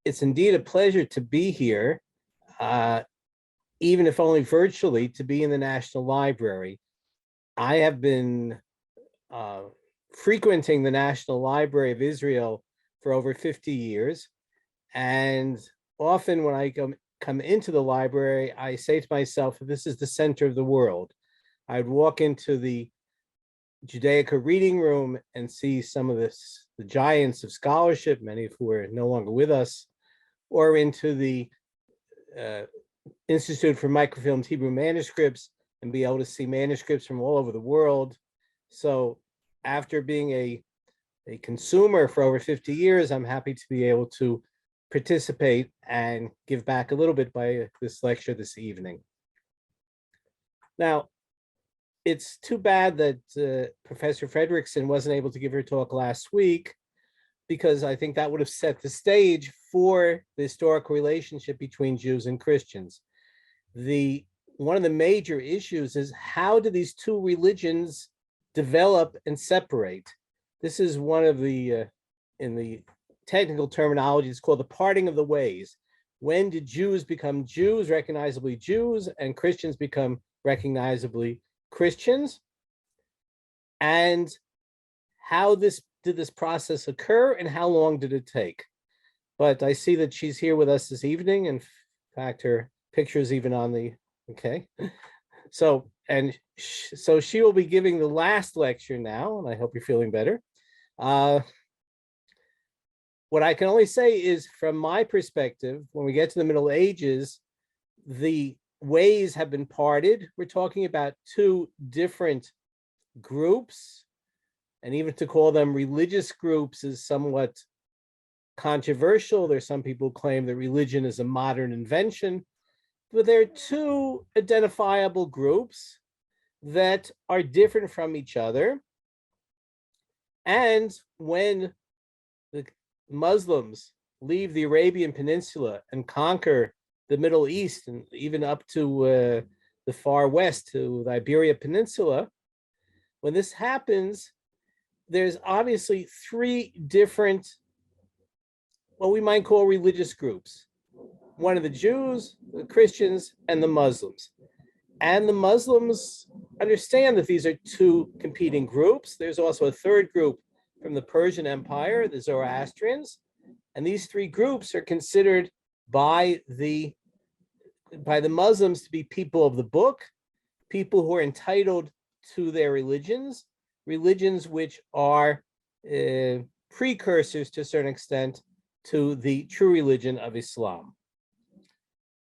It's indeed a pleasure to be here, even if only virtually, to be in the National Library. I have been frequenting the National Library of Israel for over 50 years. And often when I come into the library, I say to myself, this is the center of the world. I'd walk into the Judaica reading room and see some of the giants of scholarship, many of who are no longer with us, or into the Institute for Microfilmed Hebrew Manuscripts and be able to see manuscripts from all over the world. So after being a consumer for over 50 years, I'm happy to be able to participate and give back a little bit by this lecture this evening. Now, it's too bad that Professor Fredrickson wasn't able to give her talk last week, because I think that would have set the stage for the historical relationship between Jews and Christians. One of the major issues is, how do these two religions develop and separate? This is one of the, in the technical terminology, it's called the parting of the ways. When did Jews become Jews, recognizably Jews, and Christians become recognizably Christians? And how did this process occur, and how long did it take? But I see that she's here with us this evening. In fact, her picture is even on the, okay. So she will be giving the last lecture now, and I hope you're feeling better. What I can only say is, from my perspective, when we get to the Middle Ages, the ways have been parted. We're talking about two different groups, and even to call them religious groups is somewhat controversial. There's some people who claim that religion is a modern invention, but there are two identifiable groups that are different from each other. And when the Muslims leave the Arabian Peninsula and conquer the Middle East, and even up to the far west, to the Iberia Peninsula, when this happens, there's obviously three different, what we might call religious groups. One of the Jews, the Christians, and the Muslims. And the Muslims understand that these are two competing groups. There's also a third group from the Persian Empire, the Zoroastrians. And these three groups are considered by the Muslims to be people of the book, people who are entitled to their religions which are precursors to a certain extent to the true religion of Islam.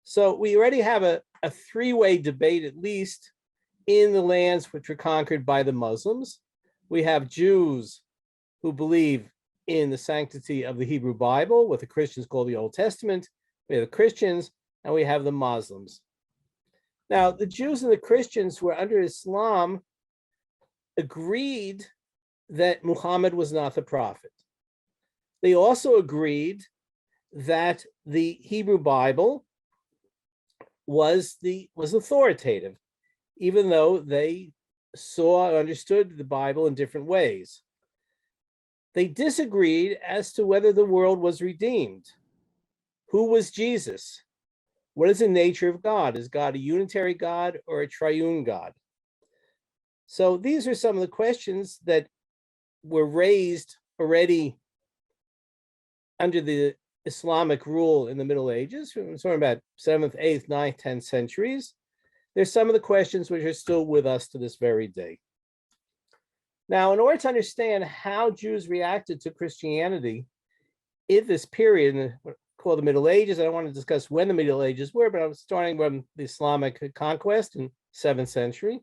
So we already have a three-way debate, at least, in the lands which were conquered by the Muslims. We have Jews who believe in the sanctity of the Hebrew Bible, what the Christians call the Old Testament. We have the Christians, and we have the Muslims. Now, the Jews and the Christians who were under Islam agreed that Muhammad was not the prophet. They also agreed that the Hebrew Bible was authoritative, even though they saw and understood the Bible in different ways. They disagreed as to whether the world was redeemed. Who was Jesus? What is the nature of God? Is God a unitary God or a triune God? So these are some of the questions that were raised already under the Islamic rule in the Middle Ages. We're talking about 7th, 8th, 9th, 10th centuries. There's some of the questions which are still with us to this very day. Now, in order to understand how Jews reacted to Christianity in this period, called the Middle Ages, I don't want to discuss when the Middle Ages were, but I'm starting from the Islamic conquest in 7th century.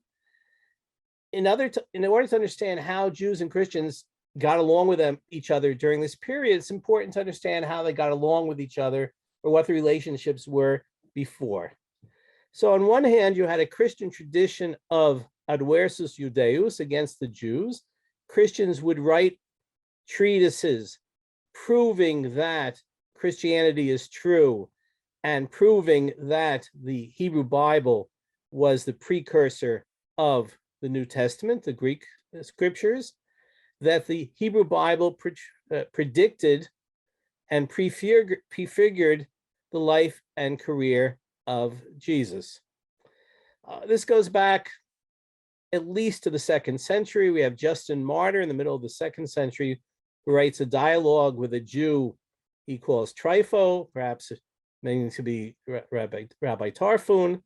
In order to understand how Jews and Christians got along with each other during this period, it's important to understand how they got along with each other, or what the relationships were before. So on one hand, you had a Christian tradition of adversus Judaeus, against the Jews. Christians would write treatises proving that Christianity is true and proving that the Hebrew Bible was the precursor of the New Testament, the Greek scriptures, that the Hebrew Bible predicted and prefigured the life and career of Jesus. This goes back at least to the 2nd century. We have Justin Martyr in the middle of the 2nd century, who writes a dialogue with a Jew he calls Trypho, perhaps meaning to be Rabbi Tarfun.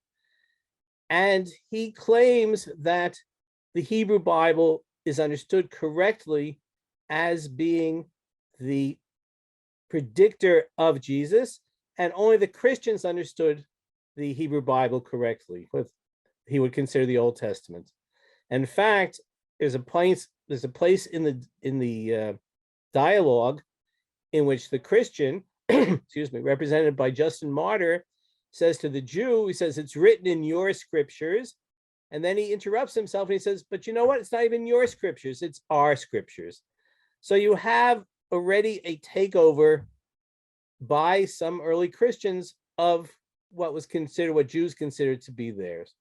And he claims that the Hebrew Bible is understood correctly as being the predictor of Jesus, and only the Christians understood the Hebrew Bible correctly, what he would consider the Old Testament. In fact, there's a place in the dialogue in which the Christian, excuse me, represented by Justin Martyr, says to the Jew, he says, it's written in your scriptures. And then he interrupts himself and he says, but you know what? It's not even your scriptures, it's our scriptures. So you have already a takeover by some early Christians of what Jews considered to be theirs.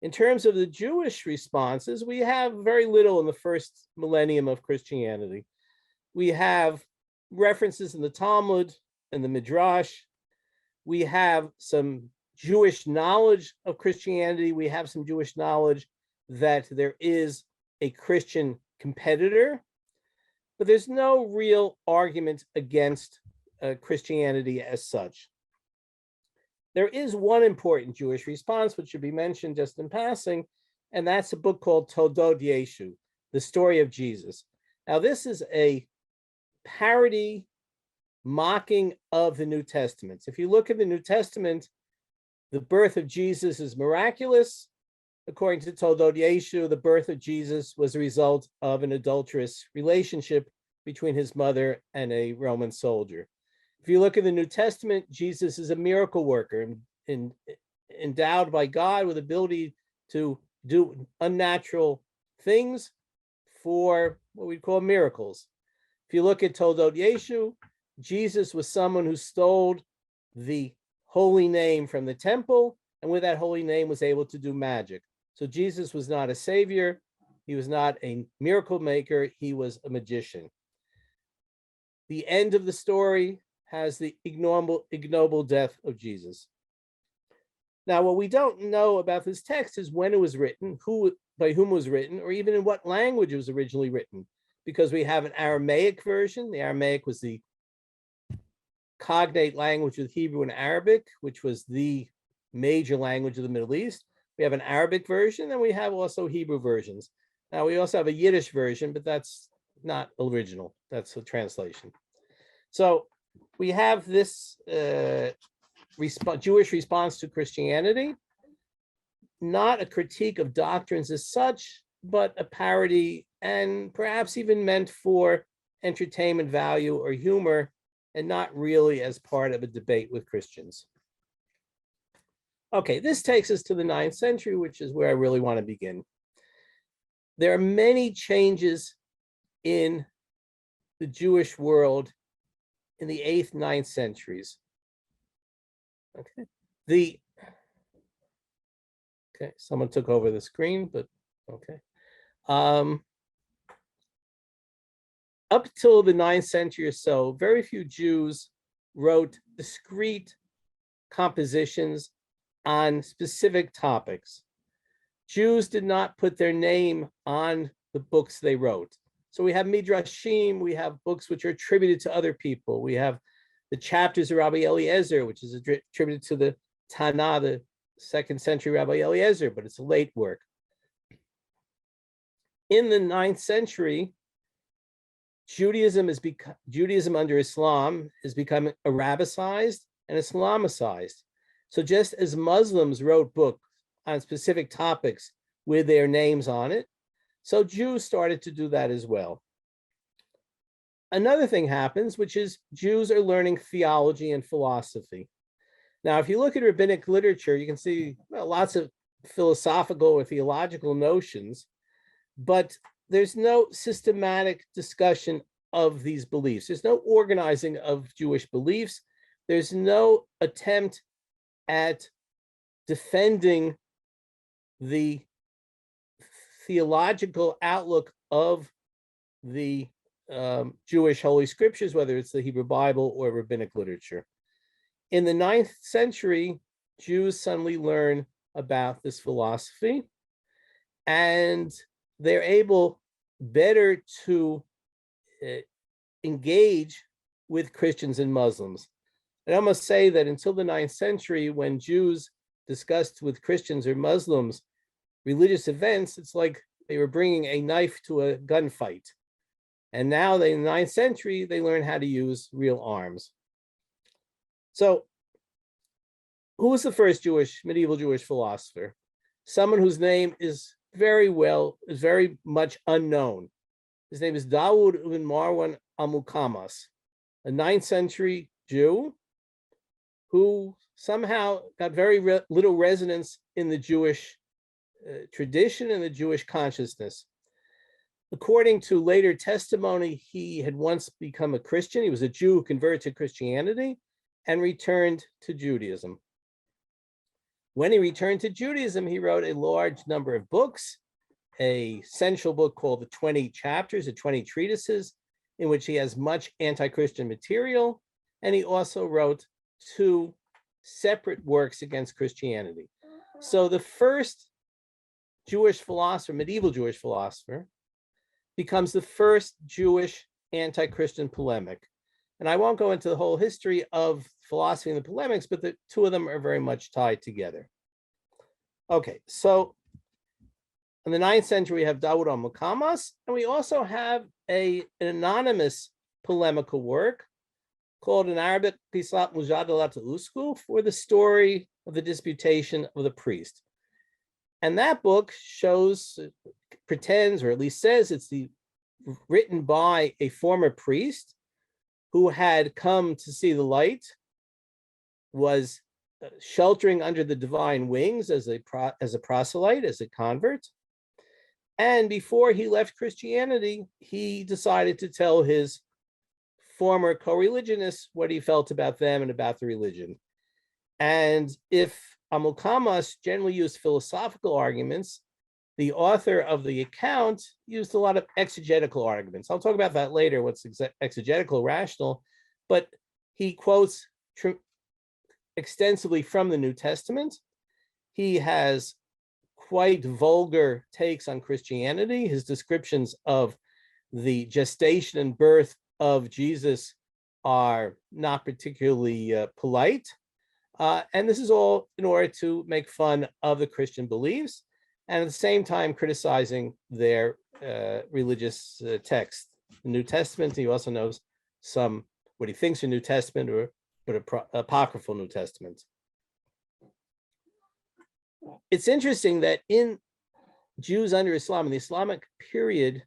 In terms of the Jewish responses, we have very little in the first millennium of Christianity. We have references in the Talmud and the Midrash. We have some Jewish knowledge of Christianity. We have some Jewish knowledge that there is a Christian competitor, but there's no real argument against Christianity as such. There is one important Jewish response, which should be mentioned just in passing, and that's a book called Toldot Yeshu, The Story of Jesus. Now, this is a parody, mocking of the New Testament. If you look at the New Testament, the birth of Jesus is miraculous. According to Toldot Yeshu, the birth of Jesus was a result of an adulterous relationship between his mother and a Roman soldier. If you look at the New Testament, Jesus is a miracle worker and endowed by God with ability to do unnatural things for what we call miracles. If you look at Toldot Yeshu, Jesus was someone who stole the holy name from the temple, and with that holy name was able to do magic. So Jesus was not a savior. He was not a miracle maker. He was a magician. The end of the story has the ignoble death of Jesus. Now, what we don't know about this text is when it was written, by whom it was written, or even in what language it was originally written, because we have an Aramaic version. The Aramaic was the cognate language of Hebrew and Arabic, which was the major language of the Middle East. We have an Arabic version, and we have also Hebrew versions. Now, we also have a Yiddish version, but that's not original. That's a translation. So we have this Jewish response to Christianity, not a critique of doctrines as such, but a parody, and perhaps even meant for entertainment value or humor, and not really as part of a debate with Christians. Okay, this takes us to the 9th century, which is where I really want to begin. There are many changes in the Jewish world in the 8th, 9th centuries. Okay, someone took over the screen, but okay. Up till the 9th century or so, very few Jews wrote discrete compositions on specific topics. Jews did not put their name on the books they wrote. So we have midrashim, we have books which are attributed to other people. We have the chapters of Rabbi Eliezer, which is attributed to the Tanna, the 2nd century Rabbi Eliezer, but it's a late work. In the 9th century, Judaism under Islam is becoming Arabicized and Islamicized. So just as Muslims wrote books on specific topics with their names on it, so Jews started to do that as well. Another thing happens, which is Jews are learning theology and philosophy. Now, if you look at rabbinic literature, you can see lots of philosophical or theological notions, but there's no systematic discussion of these beliefs. There's no organizing of Jewish beliefs. There's no attempt at defending the theological outlook of the Jewish holy scriptures, whether it's the Hebrew Bible or rabbinic literature. In the 9th century, Jews suddenly learn about this philosophy, and they're able better to engage with Christians and Muslims. And I must say that until the 9th century, when Jews discussed with Christians or Muslims religious events, it's like they were bringing a knife to a gunfight. And now in the 9th century, they learn how to use real arms. So who was the first medieval Jewish philosopher? Someone whose name is very much unknown. His name is Dawud ibn Marwan al-Muqammas, a 9th century Jew who somehow got very little resonance in the Jewish tradition and the Jewish consciousness. According to later testimony, he had once become a Christian. He was a Jew who converted to Christianity and returned to Judaism. When he returned to Judaism, he wrote a large number of books, a central book called the 20 Chapters, the 20 Treatises, in which he has much anti-Christian material, and he also wrote 2 separate works against Christianity. So the first Jewish philosopher, medieval Jewish philosopher, becomes the first Jewish anti-Christian polemic. And I won't go into the whole history of philosophy and the polemics, but the 2 of them are very much tied together. Okay, so in the 9th century, we have Dawud al-Muqammas, and we also have an anonymous polemical work called in Arabic, Qisat Mujadalat al-Uskul, for the story of the disputation of the priest. And that book pretends, or at least says, it's written by a former priest who had come to see the light, was sheltering under the divine wings as a proselyte, as a convert. And before he left Christianity, he decided to tell his former co-religionists what he felt about them and about the religion. And if al-Muqammas generally used philosophical arguments, the author of the account used a lot of exegetical arguments. I'll talk about that later, what's exegetical, rational, but he quotes extensively from the New Testament. He has quite vulgar takes on Christianity. His descriptions of the gestation and birth of Jesus are not particularly polite. And this is all in order to make fun of the Christian beliefs, and at the same time criticizing their religious text. The New Testament, he also knows some, what he thinks are New Testament or apocryphal New Testament. It's interesting that in Jews under Islam, in the Islamic period,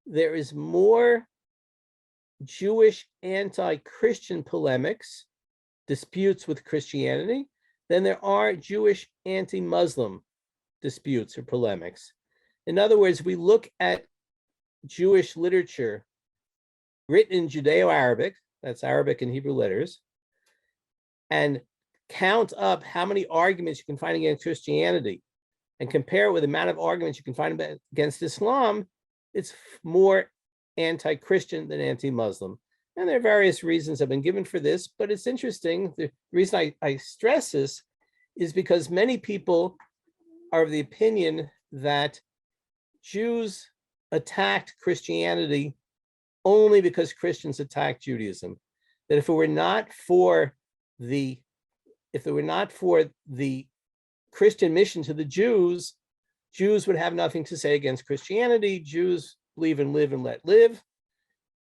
there is more Jewish anti-Christian polemics, disputes with Christianity, than there are Jewish anti-Muslim disputes or polemics. In other words, we look at Jewish literature written in Judeo-Arabic, that's Arabic and Hebrew letters, and count up how many arguments you can find against Christianity and compare it with the amount of arguments you can find against Islam, it's more anti-Christian than anti-Muslim. And there are various reasons have been given for this, but it's interesting. The reason I stress this is because many people are of the opinion that Jews attacked Christianity only because Christians attacked Judaism. That if it were not for the Christian mission to the Jews, Jews would have nothing to say against Christianity. Jews believe in live and let live.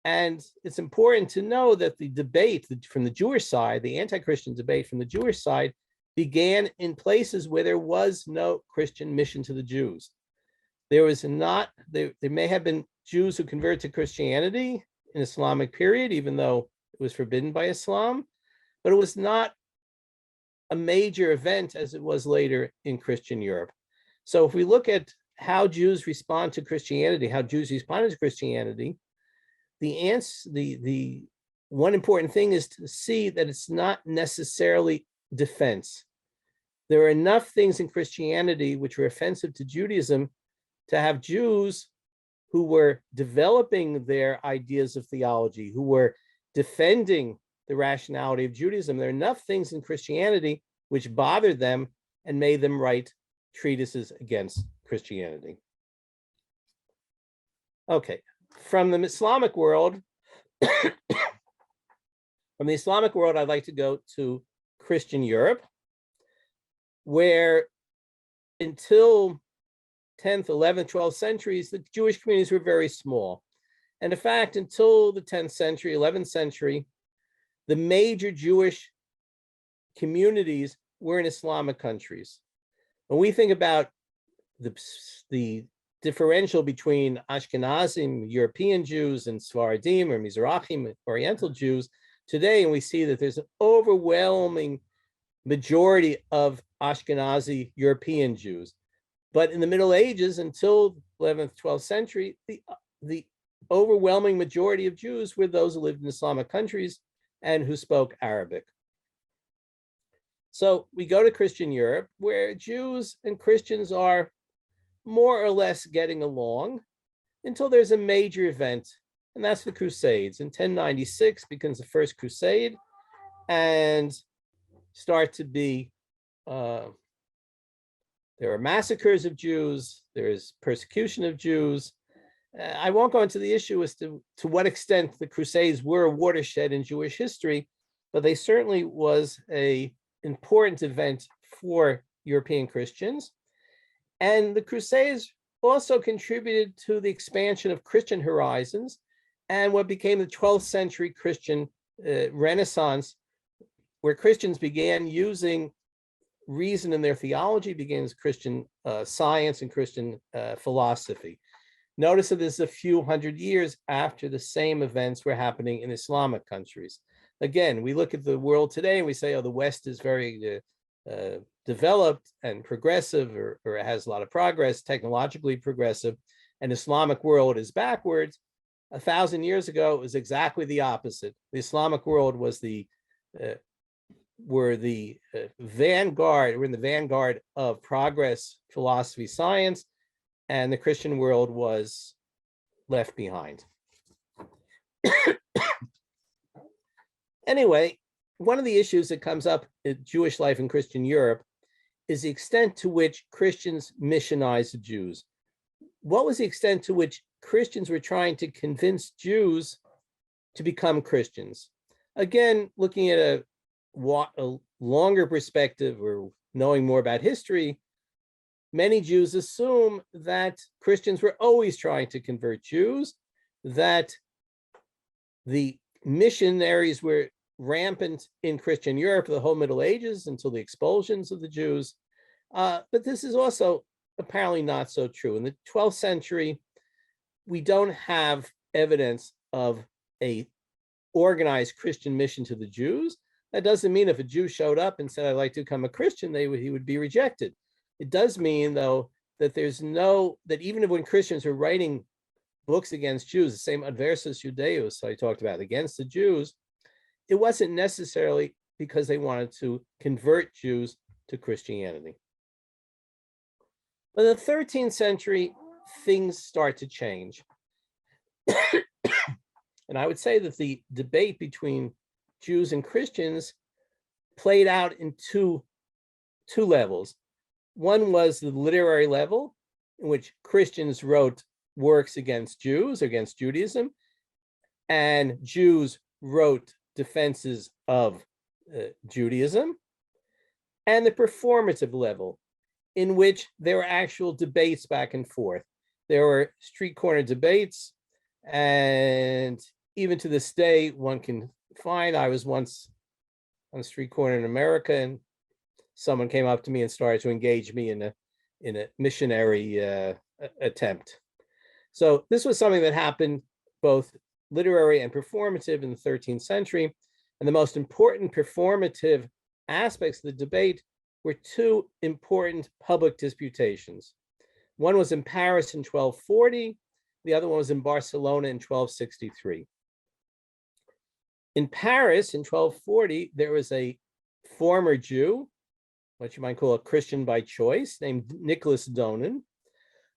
And it's important to know that the debate from the Jewish side, the anti-Christian debate from the Jewish side, began in places where there was no Christian mission to the Jews. There may have been Jews who converted to Christianity in Islamic period, even though it was forbidden by Islam, but it was not a major event as it was later in Christian Europe. So if we look at how Jews respond to Christianity, how Jews responded to Christianity, the one important thing is to see that it's not necessarily defense. There are enough things in Christianity which were offensive to Judaism to have Jews who were developing their ideas of theology, who were defending the rationality of Judaism. There are enough things in Christianity which bothered them and made them write treatises against Christianity. Okay, from the Islamic world, I'd like to go to Christian Europe, where until 10th, 11th, 12th centuries, the Jewish communities were very small. And in fact, until the 10th century, 11th century, the major Jewish communities were in Islamic countries. When we think about the differential between Ashkenazim, European Jews, and Sephardim or Mizrahim, Oriental Jews, today, and we see that there's an overwhelming majority of Ashkenazi European Jews. But in the Middle Ages, until 11th, 12th century, the overwhelming majority of Jews were those who lived in Islamic countries and who spoke Arabic. So we go to Christian Europe, where Jews and Christians are more or less getting along until there's a major event, and that's the Crusades. In 1096 begins the First Crusade, and start to be, there are massacres of Jews, there is persecution of Jews. I won't go into the issue as to what extent the Crusades were a watershed in Jewish history, but they certainly was an important event for European Christians. And the Crusades also contributed to the expansion of Christian horizons and what became the 12th century Christian Renaissance, where Christians began using reason in their theology, began as Christian science and Christian philosophy. Notice that this is a few hundred years after the same events were happening in Islamic countries. Again, we look at the world today and we say, oh, the West is very developed and progressive, or has a lot of progress, technologically progressive, and Islamic world is backwards. 1,000 years ago, it was exactly the opposite. The Islamic world was were in the vanguard of progress, philosophy, science, and the Christian world was left behind. Anyway, one of the issues that comes up in Jewish life in Christian Europe is the extent to which Christians missionized the Jews. What was the extent to which Christians were trying to convince Jews to become Christians? Again, looking at a longer perspective or knowing more about history, many Jews assume that Christians were always trying to convert Jews, that the missionaries were rampant in Christian Europe the whole Middle Ages until the expulsions of the Jews. But this is also apparently not so true. In the 12th century, we don't have evidence of a organized Christian mission to the Jews. That doesn't mean if a Jew showed up and said, I'd like to become a Christian, he would be rejected. It does mean, though, that that even when Christians were writing books against Jews, the same adversus Judaeus I talked about, against the Jews, it wasn't necessarily because they wanted to convert Jews to Christianity. But in the 13th century, things start to change. And I would say that the debate between Jews and Christians played out in two levels. One was the literary level, in which Christians wrote works against Jews, against Judaism, and Jews wrote defenses of Judaism, and the performative level, in which there were actual debates back and forth. There were street corner debates, and even to this day, one can find, I was once on a street corner in America, and someone came up to me and started to engage me in a missionary attempt. So this was something that happened both literary and performative in the 13th century. And the most important performative aspects of the debate were two important public disputations. One was in Paris in 1240. The other one was in Barcelona in 1263. In Paris in 1240, there was a former Jew, what you might call a Christian by choice, named Nicholas Donin,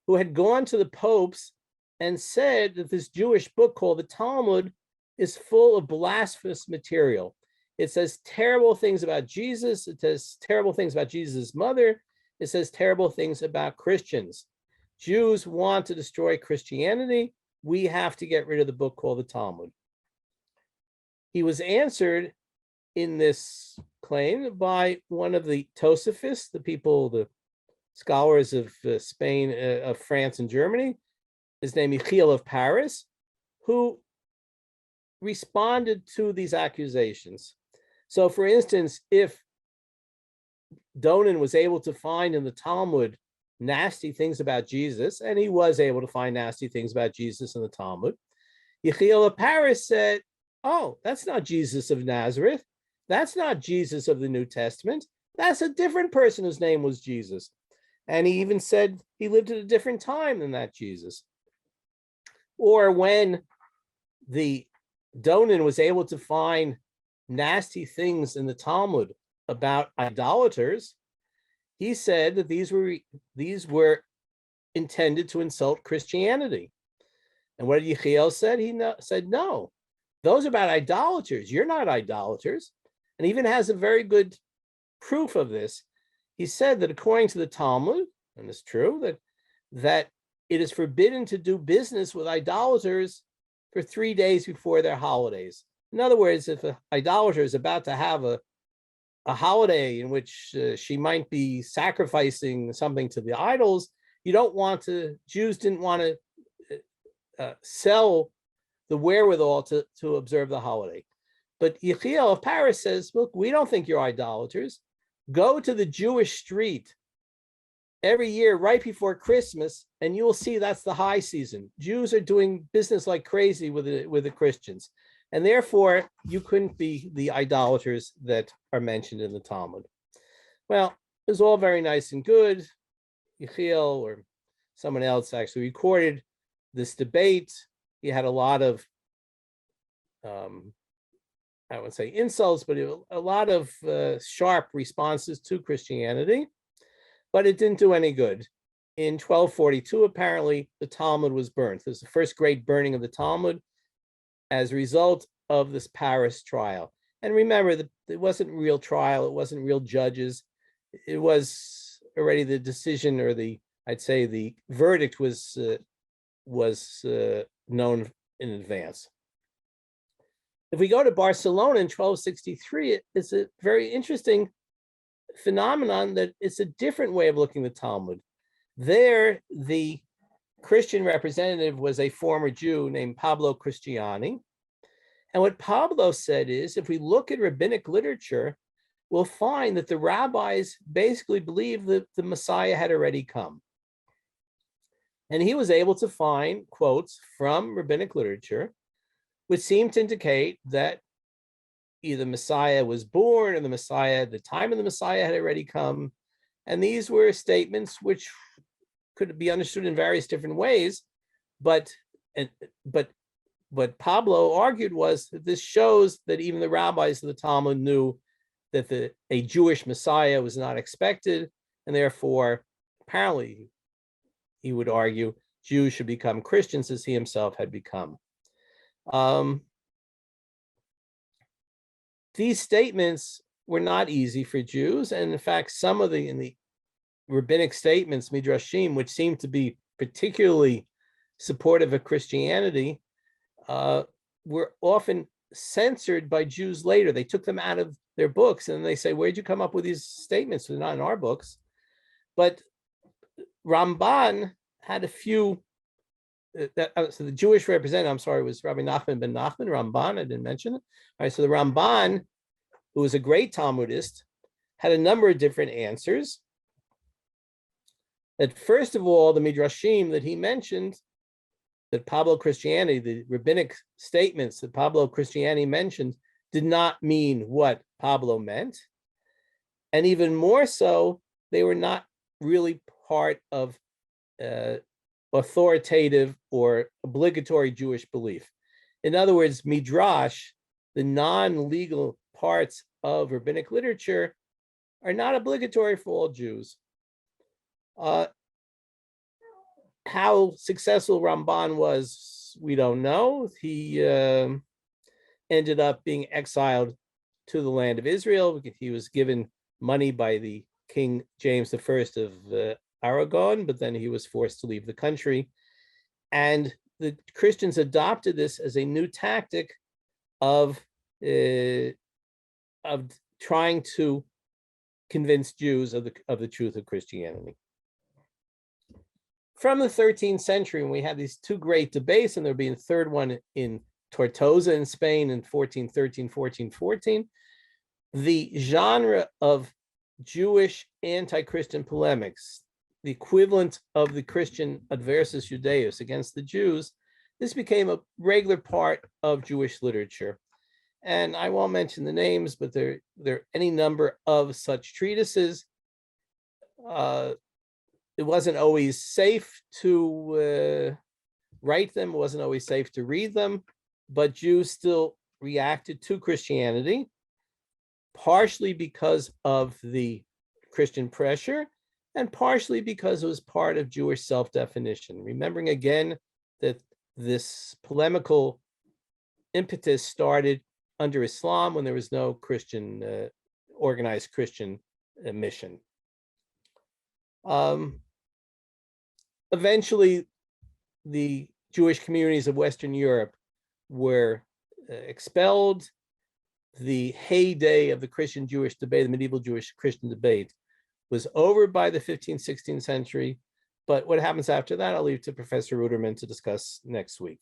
who had gone to the popes and said that this Jewish book called the Talmud is full of blasphemous material. It says terrible things about Jesus. It says terrible things about Jesus' mother. It says terrible things about Christians. Jews want to destroy Christianity. We have to get rid of the book called the Talmud. He was answered in this claim by one of the Tosafists, the scholars of Spain, of France and Germany. His name is Negev of Paris, who responded to these accusations. So, for instance, if Donin was able to find in the Talmud nasty things about Jesus, and he was able to find nasty things about Jesus in the Talmud, Negev of Paris said, oh, that's not Jesus of Nazareth. That's not Jesus of the New Testament. That's a different person whose name was Jesus. And he even said he lived at a different time than that Jesus. Or when the Donin was able to find nasty things in the Talmud about idolaters, he said that these were intended to insult Christianity. And what did Yechiel said? He said, no, those are about idolaters. You're not idolaters. And even has a very good proof of this. He said that according to the Talmud, and it's true, that it is forbidden to do business with idolaters for 3 days before their holidays. In other words, if an idolater is about to have a holiday in which she might be sacrificing something to the idols, Jews didn't want to sell the wherewithal to observe the holiday. But Yechiel of Paris says, look, we don't think you're idolaters. Go to the Jewish street every year right before Christmas, and you will see that's the high season. Jews are doing business like crazy with the Christians. And therefore, you couldn't be the idolaters that are mentioned in the Talmud. Well, it was all very nice and good. Yechiel or someone else actually recorded this debate. He had a lot of, I wouldn't say insults, but a lot of sharp responses to Christianity, but it didn't do any good. In 1242, apparently, the Talmud was burnt. This was the first great burning of the Talmud as a result of this Paris trial. And remember that it wasn't real trial. It wasn't real judges. It was already the decision, or I'd say the verdict was known in advance. If we go to Barcelona in 1263, it's a very interesting phenomenon that it's a different way of looking at the Talmud. There, the Christian representative was a former Jew named Pablo Cristiani. And what Pablo said is, if we look at rabbinic literature, we'll find that the rabbis basically believed that the Messiah had already come. And he was able to find quotes from rabbinic literature which seemed to indicate that either Messiah was born or the time of the Messiah had already come. And these were statements which could be understood in various different ways. But what Pablo argued was that this shows that even the rabbis of the Talmud knew that a Jewish Messiah was not expected, and therefore, apparently, he would argue, Jews should become Christians as he himself had become. These statements were not easy for Jews, and in fact, some of in the rabbinic statements, midrashim, which seem to be particularly supportive of Christianity, were often censored by Jews later. They took them out of their books, and they say, "Where'd you come up with these statements? They're not in our books." But Ramban had a few. So the Jewish representative, I'm sorry, was Rabbi Nachman ben Nachman, Ramban, I didn't mention it. All right, so the Ramban, who was a great Talmudist, had a number of different answers. That first of all, the midrashim that he mentioned, that Pablo Cristiani, the rabbinic statements that Pablo Cristiani mentioned, did not mean what Pablo meant. And even more so, they were not really part of authoritative or obligatory Jewish belief. In other words, midrash, the non-legal parts of rabbinic literature, are not obligatory for all Jews. How successful Ramban was, we don't know. He ended up being exiled to the land of Israel because he was given money by the King James I of Aragon, but then he was forced to leave the country. And the Christians adopted this as a new tactic of trying to convince Jews of the truth of Christianity. From the 13th century, when we had these two great debates, and there'll be a third one in Tortosa in Spain in 1413, 1414, the genre of Jewish anti-Christian polemics, the equivalent of the Christian adversus Judaeus against the Jews, this became a regular part of Jewish literature. And I won't mention the names, but there are any number of such treatises. It wasn't always safe to write them. It wasn't always safe to read them, but Jews still reacted to Christianity, partially because of the Christian pressure and partially because it was part of Jewish self-definition. Remembering again that this polemical impetus started under Islam when there was no Christian, organized Christian mission. Eventually, the Jewish communities of Western Europe were expelled. The heyday of the Christian-Jewish debate, the medieval Jewish-Christian debate, was over by the 15th, 16th century. But what happens after that, I'll leave to Professor Ruderman to discuss next week.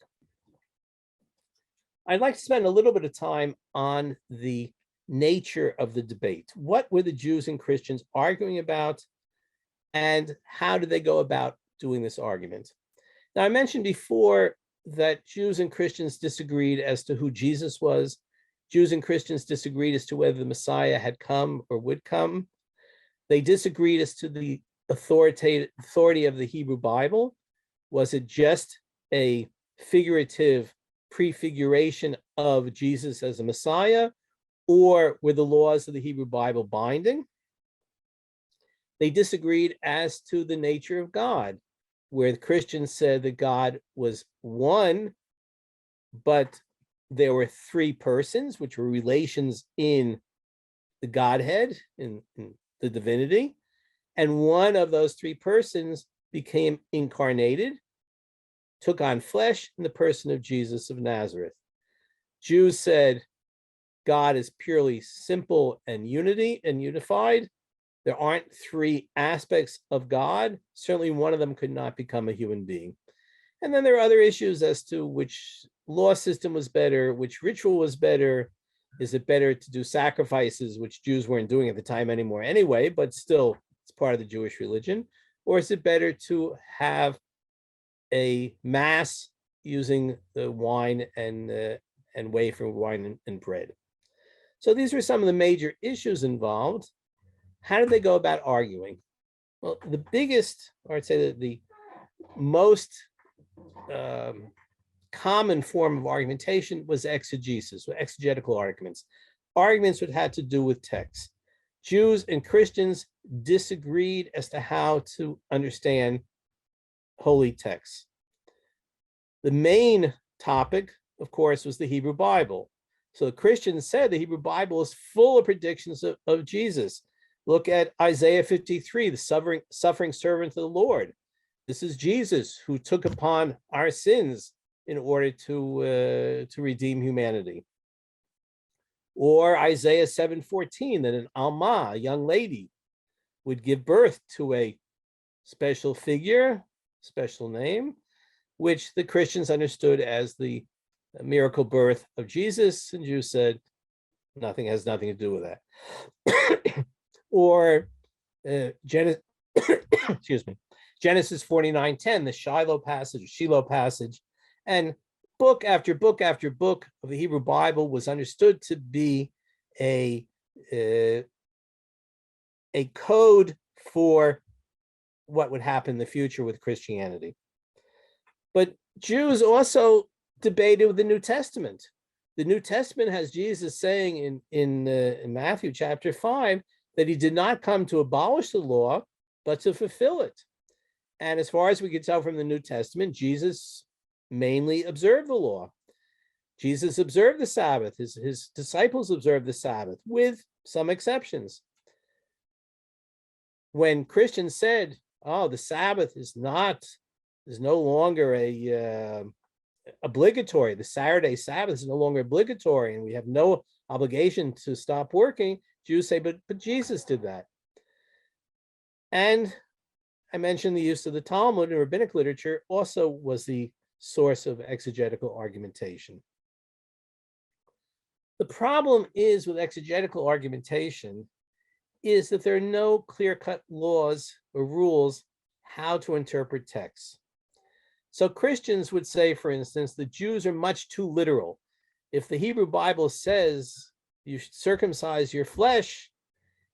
I'd like to spend a little bit of time on the nature of the debate. What were the Jews and Christians arguing about, and how did they go about doing this argument? Now, I mentioned before that Jews and Christians disagreed as to who Jesus was. Jews and Christians disagreed as to whether the Messiah had come or would come. They disagreed as to the authority of the Hebrew Bible. Was it just a figurative prefiguration of Jesus as a Messiah, or were the laws of the Hebrew Bible binding? They disagreed as to the nature of God, where the Christians said that God was one, but there were three persons, which were relations in the Godhead, in the divinity. And one of those three persons became incarnated, took on flesh in the person of Jesus of Nazareth. Jews said God is purely simple and unified. There aren't three aspects of God. Certainly one of them could not become a human being. And then there are other issues as to which law system was better, which ritual was better. Is it better to do sacrifices, which Jews weren't doing at the time anymore anyway, but still it's part of the Jewish religion? Or is it better to have a mass using the wine and wafer, wine and bread? So these were some of the major issues involved. How did they go about arguing? Well, the biggest, or I'd say that the most common form of argumentation was exegesis, or exegetical arguments which had to do with text. Jews and Christians disagreed as to how to understand holy texts. The main topic, of course, was the Hebrew Bible. So the Christians said the Hebrew Bible is full of predictions of Jesus. Look at Isaiah 53, the suffering servant of the Lord. This is Jesus who took upon our sins in order to redeem humanity. Or Isaiah 7:14, that an Alma, a young lady, would give birth to a special figure, special name, which the Christians understood as the miracle birth of Jesus, and Jews said has nothing to do with that. Or Genesis, excuse me, Genesis 49:10, the Shiloh passage, and book after book after book of the Hebrew Bible was understood to be a code for what would happen in the future with Christianity. But Jews also debated with the New Testament. The New Testament has Jesus saying in Matthew chapter 5 that he did not come to abolish the law, but to fulfill it. And as far as we can tell from the New Testament, Jesus mainly observed the law. Jesus observed the Sabbath. His disciples observed the Sabbath, with some exceptions. When Christians said, oh, the Sabbath is no longer obligatory, the Saturday Sabbath is no longer obligatory, and we have no obligation to stop working, Jews say, but Jesus did that. And I mentioned the use of the Talmud in rabbinic literature also was the source of exegetical argumentation. The problem is with exegetical argumentation is that there are no clear-cut laws or rules how to interpret texts. So Christians would say, for instance, the Jews are much too literal. If the Hebrew Bible says you should circumcise your flesh,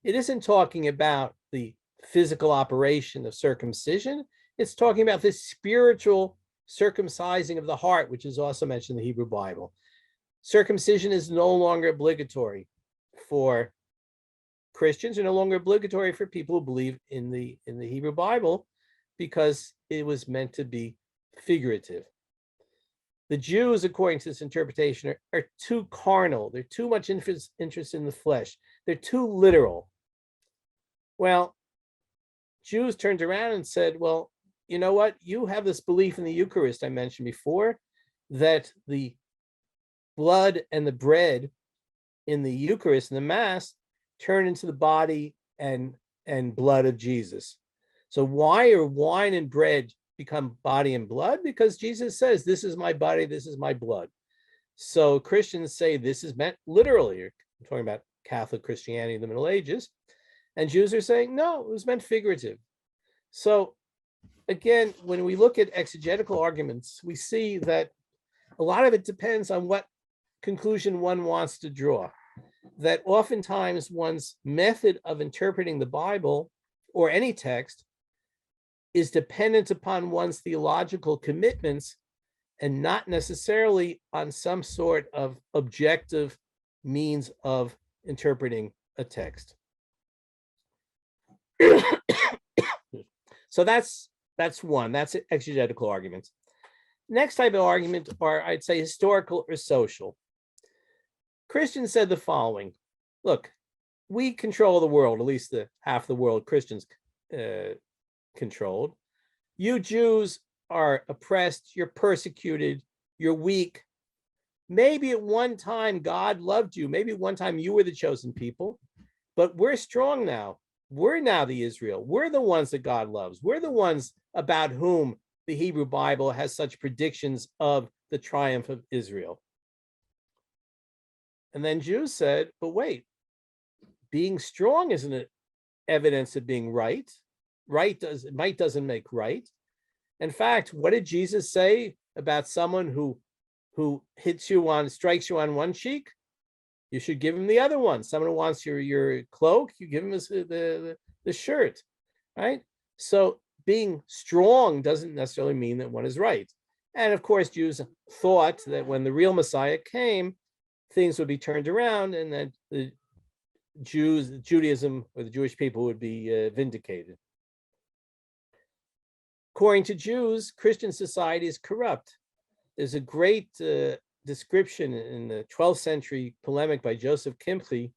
it isn't talking about the physical operation of circumcision. It's talking about this spiritual circumcising of the heart, which is also mentioned in the Hebrew Bible. Circumcision is no longer obligatory for Christians, are no longer obligatory for people who believe in the Hebrew Bible, because it was meant to be figurative. The Jews, according to this interpretation, are too carnal. They're too much interest in the flesh. They're too literal. Well, Jews turned around and said, well, you know what? You have this belief in the Eucharist I mentioned before, that the blood and the bread in the Eucharist and the Mass turn into the body and blood of Jesus. So why are wine and bread become body and blood? Because Jesus says, this is my body, this is my blood. So Christians say this is meant literally. You're talking about Catholic Christianity in the Middle Ages. And Jews are saying, no, it was meant figurative. So again, when we look at exegetical arguments, we see that a lot of it depends on what conclusion one wants to draw. That oftentimes one's method of interpreting the Bible or any text is dependent upon one's theological commitments and not necessarily on some sort of objective means of interpreting a text. So that's one, that's exegetical arguments. Next type of argument are, I'd say, historical or social. Christians said the following: look, we control the world, at least the half the world Christians controlled. You Jews are oppressed, you're persecuted, you're weak. Maybe at one time God loved you, maybe at one time you were the chosen people, but we're strong now. We're now the Israel. We're the ones that God loves. We're the ones about whom the Hebrew Bible has such predictions of the triumph of Israel. And then Jews said, but wait, being strong isn't evidence of being right. Might doesn't make right. In fact, what did Jesus say about someone who strikes you on one cheek? You should give him the other one. Someone who wants your cloak, you give him the shirt, right? So being strong doesn't necessarily mean that one is right. And of course, Jews thought that when the real Messiah came, things would be turned around and that the Judaism or the Jewish people would be vindicated. According to Jews, Christian society is corrupt. There's a great description in the 12th century polemic by Joseph Kimchi,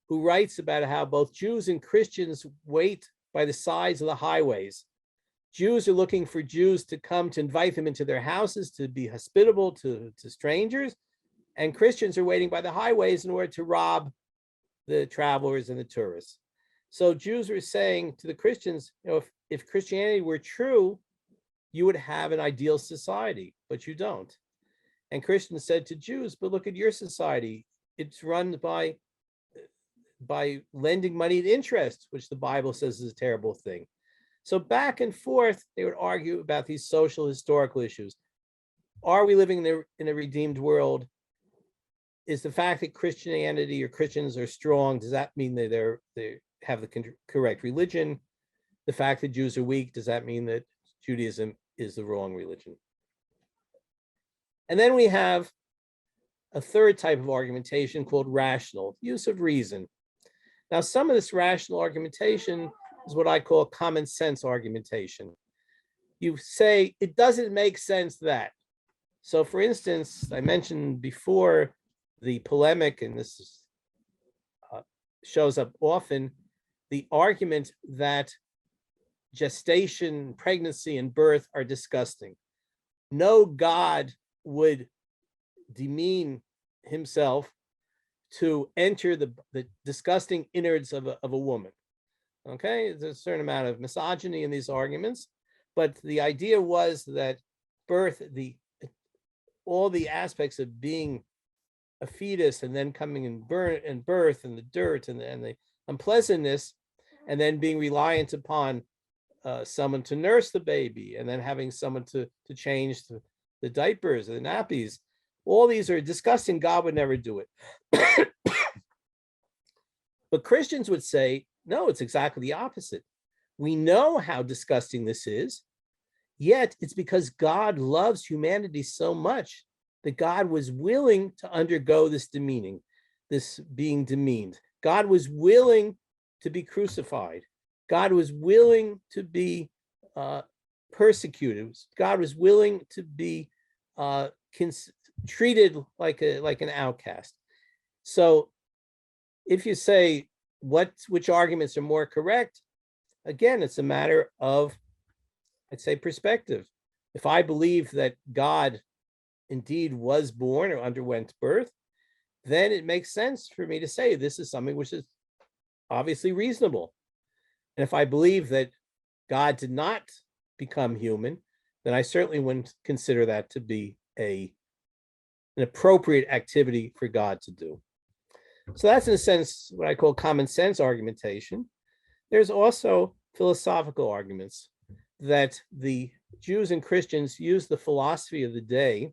who writes about how both Jews and Christians wait by the sides of the highways. Jews are looking for Jews to come to invite them into their houses, to be hospitable to strangers, and Christians are waiting by the highways in order to rob the travelers and the tourists. So Jews were saying to the Christians, you know, if Christianity were true, you would have an ideal society, but you don't. And Christians said to Jews, but look at your society. It's run by lending money at interest, which the Bible says is a terrible thing. So back and forth, they would argue about these social, historical issues. Are we living in a redeemed world? Is the fact that Christianity or Christians are strong, does that mean that they have the correct religion? The fact that Jews are weak, does that mean that Judaism is the wrong religion? And then we have a third type of argumentation called rational, use of reason. Now, some of this rational argumentation is what I call common sense argumentation. you say it doesn't make sense that. So for instance, I mentioned before the polemic, and this is, shows up often, the argument that gestation, pregnancy, and birth are disgusting. No God would demean himself to enter the disgusting innards of a woman. Okay, there's a certain amount of misogyny in these arguments, but the idea was that birth, all the aspects of being a fetus and then coming in birth and the dirt and the unpleasantness, and then being reliant upon someone to nurse the baby, and then having someone to change the diapers and the nappies. All these are disgusting. God would never do it. But Christians would say, no, it's exactly the opposite. We know how disgusting this is, yet it's because God loves humanity so much that God was willing to undergo this demeaning, this being demeaned. God was willing to be crucified. God was willing to be persecuted. God was willing to be treated like an outcast. So if you say which arguments are more correct, again, it's a matter of, I'd say, perspective. If I believe that God indeed was born or underwent birth, then it makes sense for me to say this is something which is obviously reasonable. And if I believe that God did not become human, then I certainly wouldn't consider that to be an appropriate activity for God to do. So that's, in a sense, what I call common sense argumentation. There's also philosophical arguments that the Jews and Christians use the philosophy of the day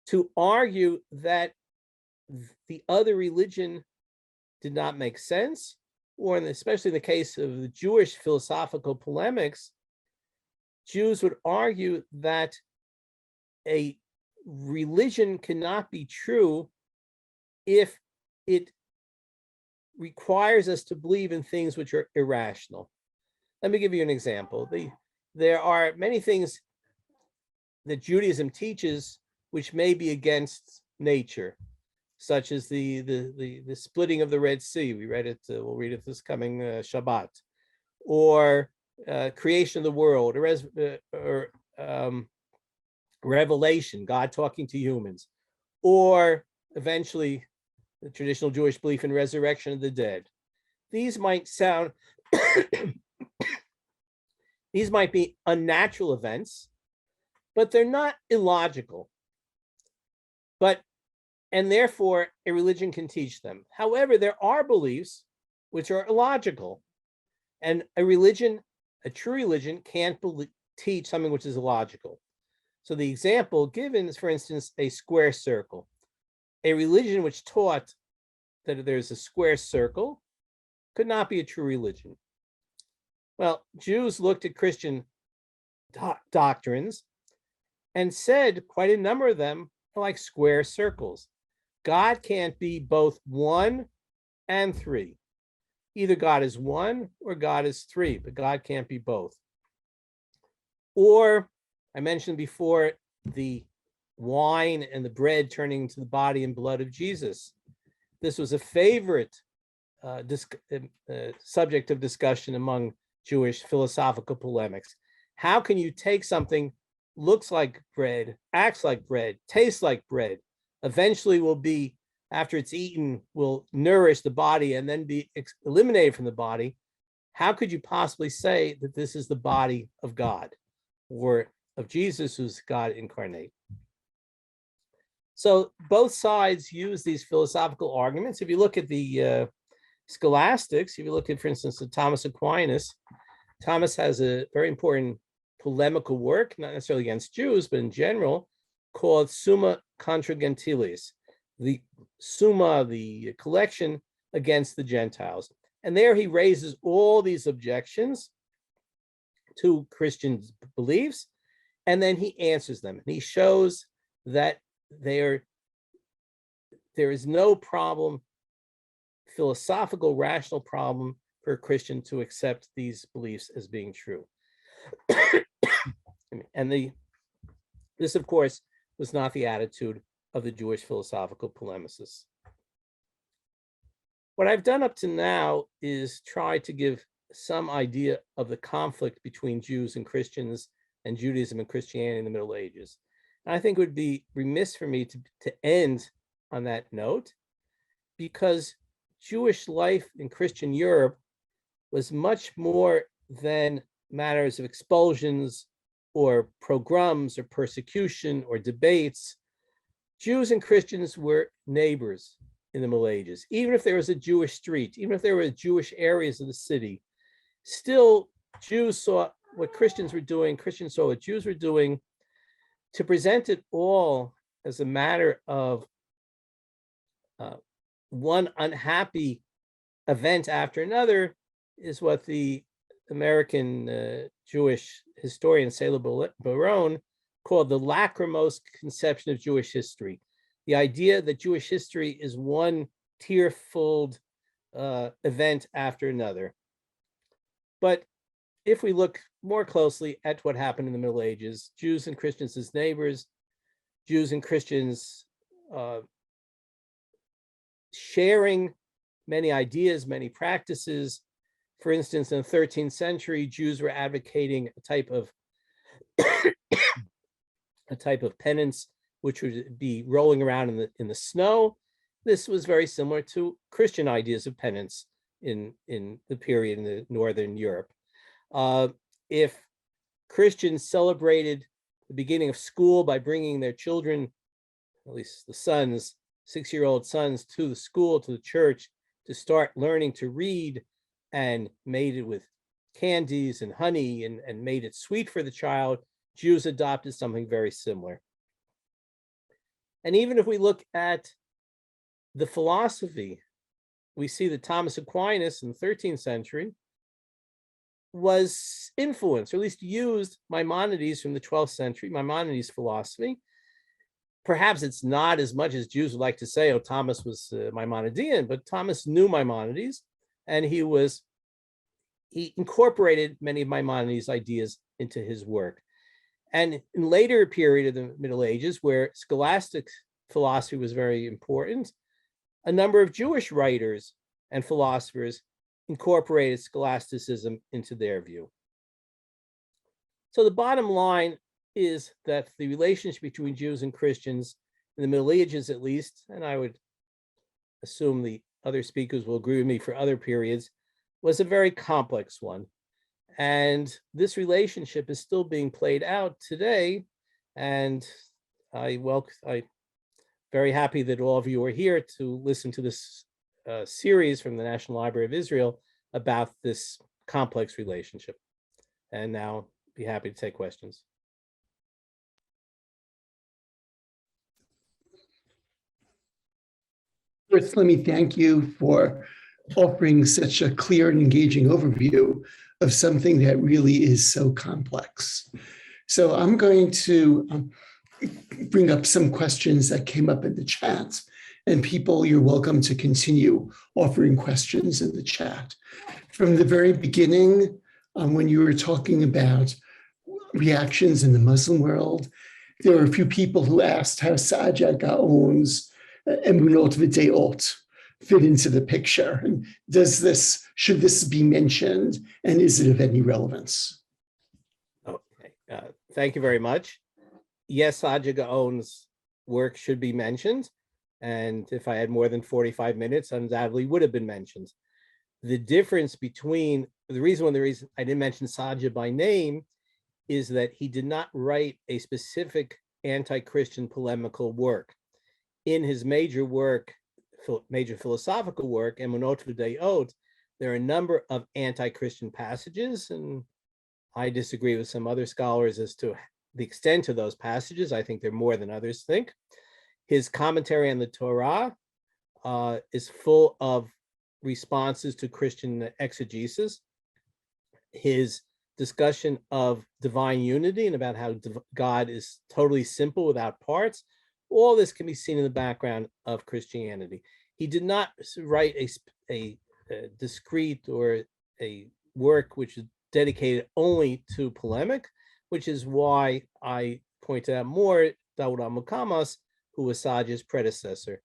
to argue that the other religion did not make sense, or especially in the case of the Jewish philosophical polemics, Jews would argue that a religion cannot be true if it requires us to believe in things which are irrational. Let me give you an example. There are many things that Judaism teaches which may be against nature, such as the splitting of the Red Sea. We read it, we'll read it this coming Shabbat, or creation of the world, or revelation, God talking to humans, or eventually the traditional Jewish belief in resurrection of the dead. These might sound, these might be unnatural events, but they're not illogical. And therefore, a religion can teach them. However, there are beliefs which are illogical, and a true religion, can't teach something which is illogical. So the example given is, for instance, a square circle. A religion which taught that there's a square circle could not be a true religion. Well, Jews looked at Christian doctrines and said quite a number of them are like square circles. God can't be both 1 and 3. Either God is 1 or God is 3, but God can't be both. Or I mentioned before the wine and the bread turning into the body and blood of Jesus. This was a favorite subject of discussion among Jewish philosophical polemics. How can you take something looks like bread, acts like bread, tastes like bread, eventually will be, after it's eaten, will nourish the body and then be eliminated from the body? How could you possibly say that this is the body of God or of Jesus, who's God incarnate? So both sides use these philosophical arguments. If you look at the scholastics, if you look at, for instance, the Thomas Aquinas, Thomas has a very important polemical work, not necessarily against Jews, but in general, called Summa Contra Gentiles, the Summa, the collection against the Gentiles. And there he raises all these objections to Christian beliefs, and then he answers them. And he shows that there is no problem, philosophical, rational problem for a Christian to accept these beliefs as being true. And this, of course, was not the attitude of the Jewish philosophical polemicists. What I've done up to now is try to give some idea of the conflict between Jews and Christians and Judaism and Christianity in the Middle Ages. And I think it would be remiss for me to end on that note, because Jewish life in Christian Europe was much more than matters of expulsions or pogroms or persecution or debates. Jews and Christians were neighbors in the Middle Ages. Even if there was a Jewish street, even if there were Jewish areas of the city, still Jews saw what Christians were doing, Christians saw what Jews were doing. To present it all as a matter of one unhappy event after another is what the American Jewish historian Saadia Baron called the lachrymose conception of Jewish history. The idea that Jewish history is one tear-filled event after another. But if we look more closely at what happened in the Middle Ages, Jews and Christians as neighbors, Jews and Christians sharing many ideas, many practices. For instance, in the 13th century, Jews were advocating a type of penance, which would be rolling around in the snow. This was very similar to Christian ideas of penance in the period in the Northern Europe. If Christians celebrated the beginning of school by bringing their children, at least the sons, 6-year-old sons, to the school, to the church, to start learning to read, and made it with candies and honey and made it sweet for the child, Jews adopted something very similar. And even if we look at the philosophy, we see that Thomas Aquinas in the 13th century was influenced, or at least used, Maimonides from the 12th century, Maimonides' philosophy. Perhaps it's not as much as Jews would like to say, oh, Thomas was Maimonidean, but Thomas knew Maimonides, and he incorporated many of Maimonides' ideas into his work. And in later period of the Middle Ages, where scholastic philosophy was very important, a number of Jewish writers and philosophers incorporated scholasticism into their view. So the bottom line is that the relationship between Jews and Christians in the Middle Ages, at least, and I would assume the other speakers will agree with me for other periods, was a very complex one. And this relationship is still being played out today. And I'm very happy that all of you are here to listen to this series from the National Library of Israel about this complex relationship. And now be happy to take questions. First, let me thank you for offering such a clear and engaging overview of something that really is so complex. So I'm going to bring up some questions that came up in the chat. And people, you're welcome to continue offering questions in the chat. From the very beginning, when you were talking about reactions in the Muslim world, there were a few people who asked how Saadia Gaon's emunot v'deot fit into the picture. And should this be mentioned, and is it of any relevance? Okay, thank you very much. Yes, Saadia Gaon's work should be mentioned. And if I had more than 45 minutes, undoubtedly would have been mentioned. The reason I didn't mention Saadia by name is that he did not write a specific anti-Christian polemical work. In his major philosophical work, Emunot v'Deot, there are a number of anti-Christian passages, and I disagree with some other scholars as to the extent of those passages. I think they're more than others think. His commentary on the Torah is full of responses to Christian exegesis. His discussion of divine unity and about how God is totally simple without parts, all this can be seen in the background of Christianity. He did not write a discrete or a work which dedicated only to polemic, which is why I pointed out more Dawud al-Muqammas, who was Saadia's predecessor.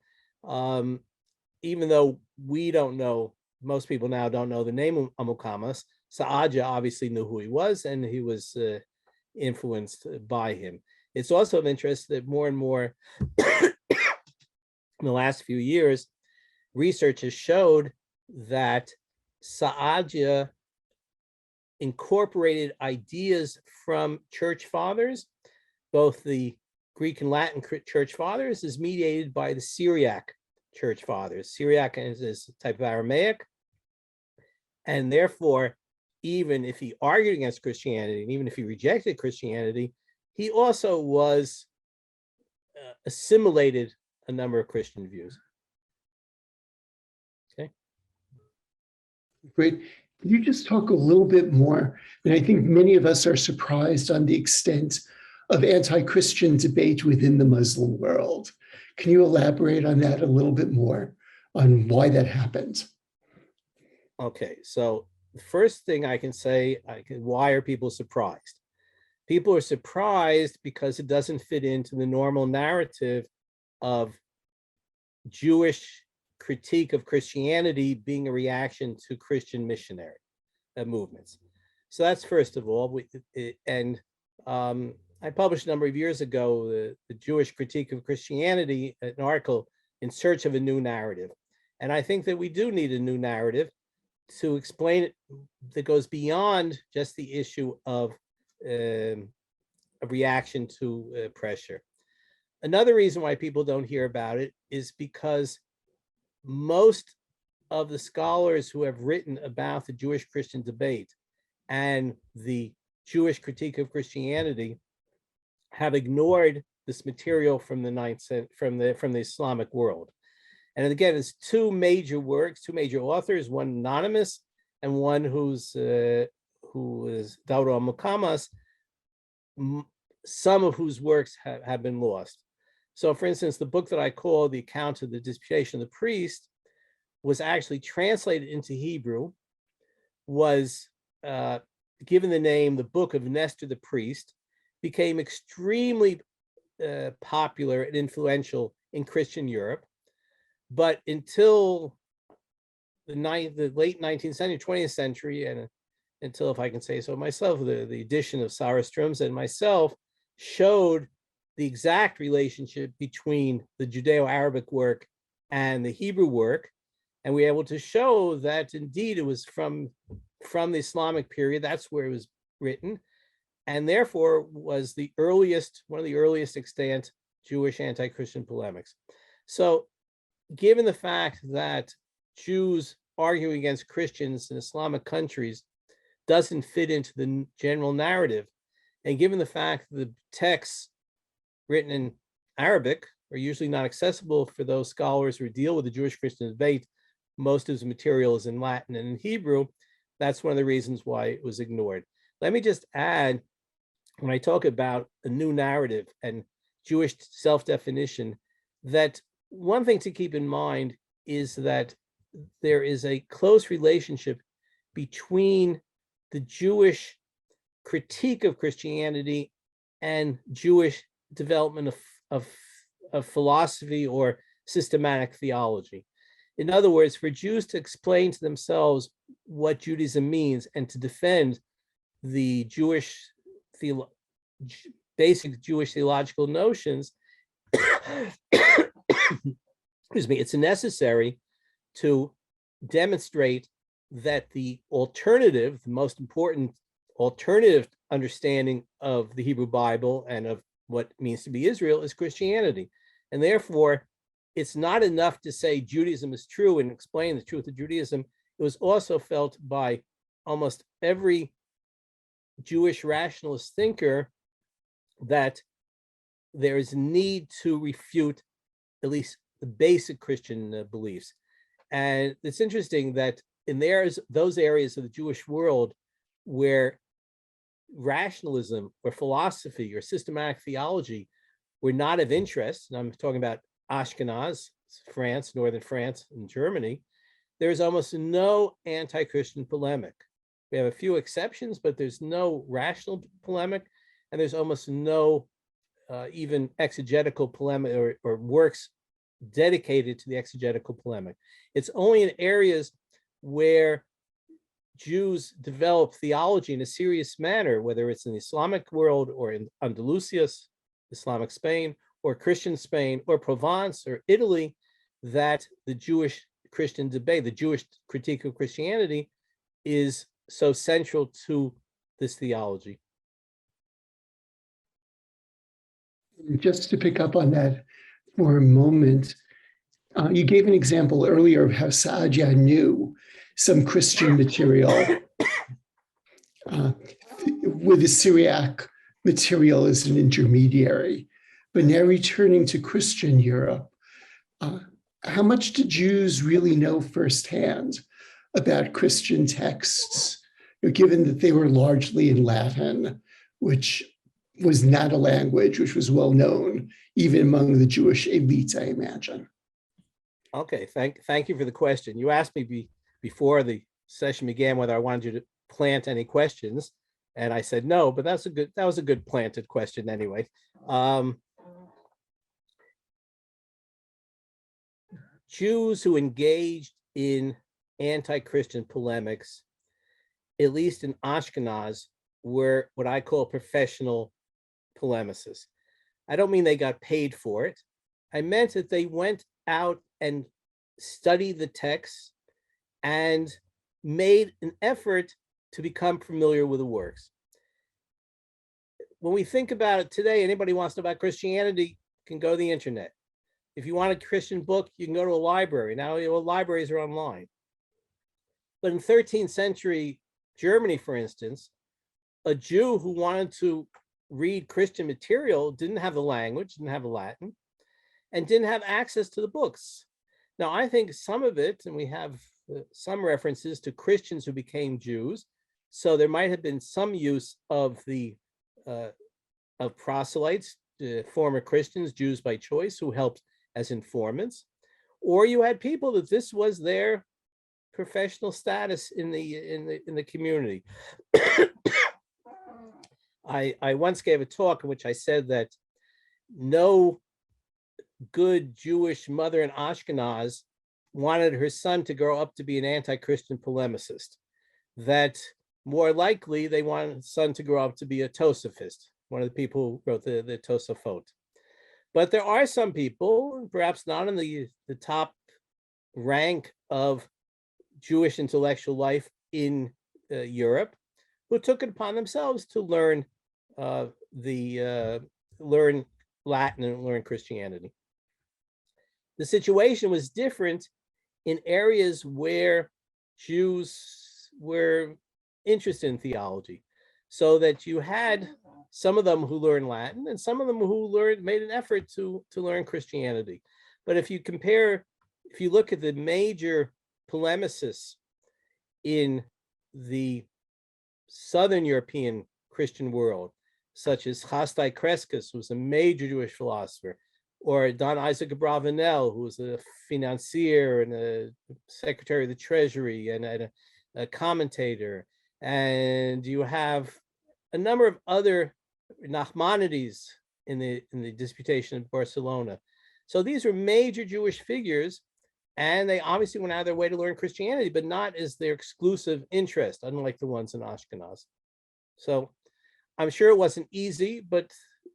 Even though we don't know, most people now don't know the name of Muqammas, Saadia obviously knew who he was, and he was influenced by him. It's also of interest that more and more in the last few years, research has showed that Saadia incorporated ideas from church fathers, both the Greek and Latin church fathers, is mediated by the Syriac church fathers. Syriac is a type of Aramaic, and therefore, even if he argued against Christianity, and even if he rejected Christianity, he also was assimilated a number of Christian views. Okay. Great. Can you just talk a little bit more? And I think many of us are surprised on the extent of anti-Christian debate within the Muslim world. Can you elaborate on that a little bit more, on why that happened? Okay, so the first thing I can say, why are people surprised? People are surprised because it doesn't fit into the normal narrative of Jewish critique of Christianity being a reaction to Christian missionary movements. So that's first of all. I published a number of years ago the Jewish critique of Christianity, an article in search of a new narrative. And I think that we do need a new narrative to explain it that goes beyond just the issue of a reaction to pressure. Another reason why people don't hear about it is because most of the scholars who have written about the Jewish-Christian debate and the Jewish critique of Christianity have ignored this material from the Islamic world. And again, it's two major works, two major authors, one anonymous and one who is Dawud al-Muqammas, some of whose works have been lost. So for instance, the book that I call The Account of the Disputation of the Priest was actually translated into Hebrew, was given the name The Book of Nestor the Priest, became extremely popular and influential in Christian Europe. But until the late 19th century, 20th century, and until, if I can say so myself, the edition of Sarah Strums and myself showed the exact relationship between the Judeo-Arabic work and the Hebrew work. And we were able to show that indeed it was from the Islamic period, that's where it was written, and therefore was one of the earliest extant Jewish anti-Christian polemics. So given the fact that Jews arguing against Christians in Islamic countries doesn't fit into the general narrative, and given the fact that the texts written in Arabic are usually not accessible for those scholars who deal with the Jewish-Christian debate, most of his material is in Latin and in Hebrew, that's one of the reasons why it was ignored. Let me just add, when I talk about a new narrative and Jewish self-definition, that one thing to keep in mind is that there is a close relationship between the Jewish critique of Christianity and Jewish development of philosophy or systematic theology. In other words, for Jews to explain to themselves what Judaism means and to defend the basic Jewish theological notions, excuse me, it's necessary to demonstrate that the alternative, the most important alternative understanding of the Hebrew Bible and of what it means to be Israel is Christianity. And therefore, it's not enough to say Judaism is true and explain the truth of Judaism. It was also felt by almost every Jewish rationalist thinker that there is a need to refute at least the basic Christian beliefs. And it's interesting that in those areas of the Jewish world where rationalism or philosophy or systematic theology were not of interest, and I'm talking about Ashkenaz, France, northern France, and Germany, there is almost no anti-Christian polemic. We have a few exceptions, but there's no rational polemic, and there's almost no even exegetical polemic or works dedicated to the exegetical polemic. It's only in areas where Jews develop theology in a serious manner, whether it's in the Islamic world or in Andalusia, Islamic Spain, or Christian Spain, or Provence, or Italy, that the Jewish Christian debate, the Jewish critique of Christianity, is so central to this theology. Just to pick up on that for a moment, you gave an example earlier of how Saadia knew some Christian material with the Syriac material as an intermediary. But now returning to Christian Europe, how much did Jews really know firsthand about Christian texts, given that they were largely in Latin, which was not a language which was well known even among the Jewish elite, I imagine? Okay, thank you for the question. You asked me before the session began whether I wanted you to plant any questions, and I said no, but that was a good planted question anyway. Jews who engaged in anti-Christian polemics, at least in Ashkenaz, were what I call professional polemicists. I don't mean they got paid for it. I meant that they went out and studied the text and made an effort to become familiar with the works. When we think about it today, anybody wants to know about Christianity can go to the internet. If you want a Christian book, you can go to a library. Now, libraries are online. But in 13th century Germany, for instance, a Jew who wanted to read Christian material didn't have the language, didn't have the Latin, and didn't have access to the books. Now, I think some of it, and we have some references to Christians who became Jews, so there might have been some use of the of proselytes, former Christians, Jews by choice, who helped as informants, or you had people that this was their professional status in the community. I once gave a talk in which I said that no good Jewish mother in Ashkenaz wanted her son to grow up to be an anti-Christian polemicist, that more likely they wanted the son to grow up to be a Tosafist, one of the people who wrote the Tosafot. But there are some people, perhaps not in the top rank of Jewish intellectual life in Europe, who took it upon themselves to learn learn Latin and learn Christianity. The situation was different in areas where Jews were interested in theology, so that you had some of them who learned Latin and some of them who made an effort to learn Christianity. But if you look at the major polemicists in the Southern European Christian world, such as Chasdai Crescus, who was a major Jewish philosopher, or Don Isaac Abravanel, who was a financier and a secretary of the Treasury and a commentator, and you have a number of other Nachmanides in the disputation in Barcelona. So these are major Jewish figures, and they obviously went out of their way to learn Christianity, but not as their exclusive interest, unlike the ones in Ashkenaz. So I'm sure it wasn't easy, but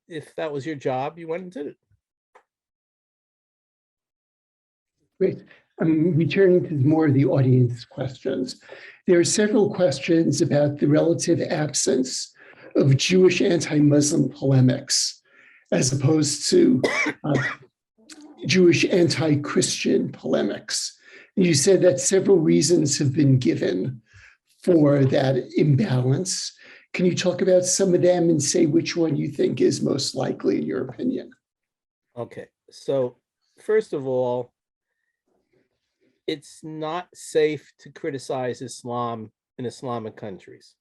if that was your job, you went and did it. Great. I'm returning to more of the audience questions. There are several questions about the relative absence of Jewish anti-Muslim polemics as opposed to Jewish anti-Christian polemics. And you said that several reasons have been given for that imbalance. Can you talk about some of them and say which one you think is most likely in your opinion? Okay, so first of all, it's not safe to criticize Islam in Islamic countries.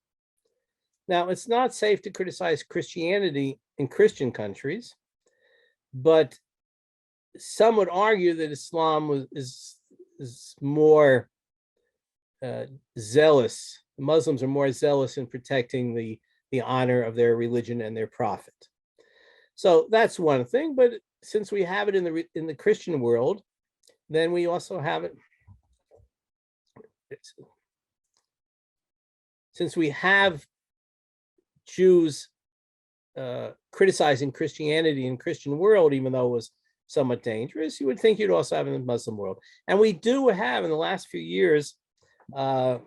Now, it's not safe to criticize Christianity in Christian countries, but some would argue that Islam is more zealous The Muslims are more zealous in protecting the honor of their religion and their prophet. So that's one thing. But since we have it in the Christian world, then we also have it. Since we have Jews criticizing Christianity in the Christian world, even though it was somewhat dangerous, you would think you'd also have it in the Muslim world. And we do have in the last few years, I'd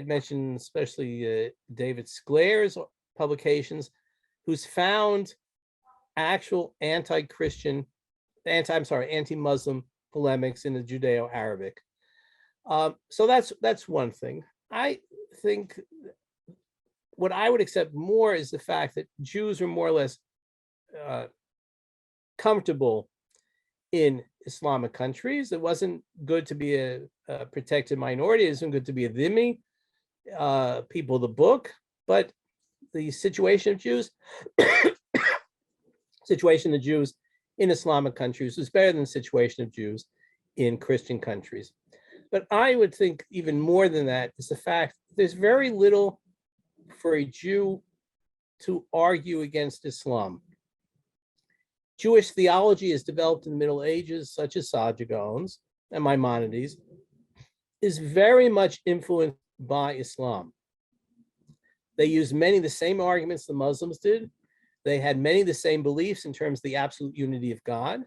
mention especially David Sclair's publications, who's found actual anti-Muslim polemics in the Judeo-Arabic. So that's one thing. I think what I would accept more is the fact that Jews are more or less comfortable in Islamic countries. It wasn't good to be a protected minority. It isn't good to be a dhimmi, people of the book. But the situation of Jews, situation of Jews in Islamic countries was better than the situation of Jews in Christian countries. But I would think even more than that is the fact that there's very little for a Jew to argue against Islam. Jewish theology is developed in the Middle Ages, such as Saadia, Gaon's, and Maimonides, is very much influenced by Islam. They used many of the same arguments the Muslims did. They had many of the same beliefs in terms of the absolute unity of God.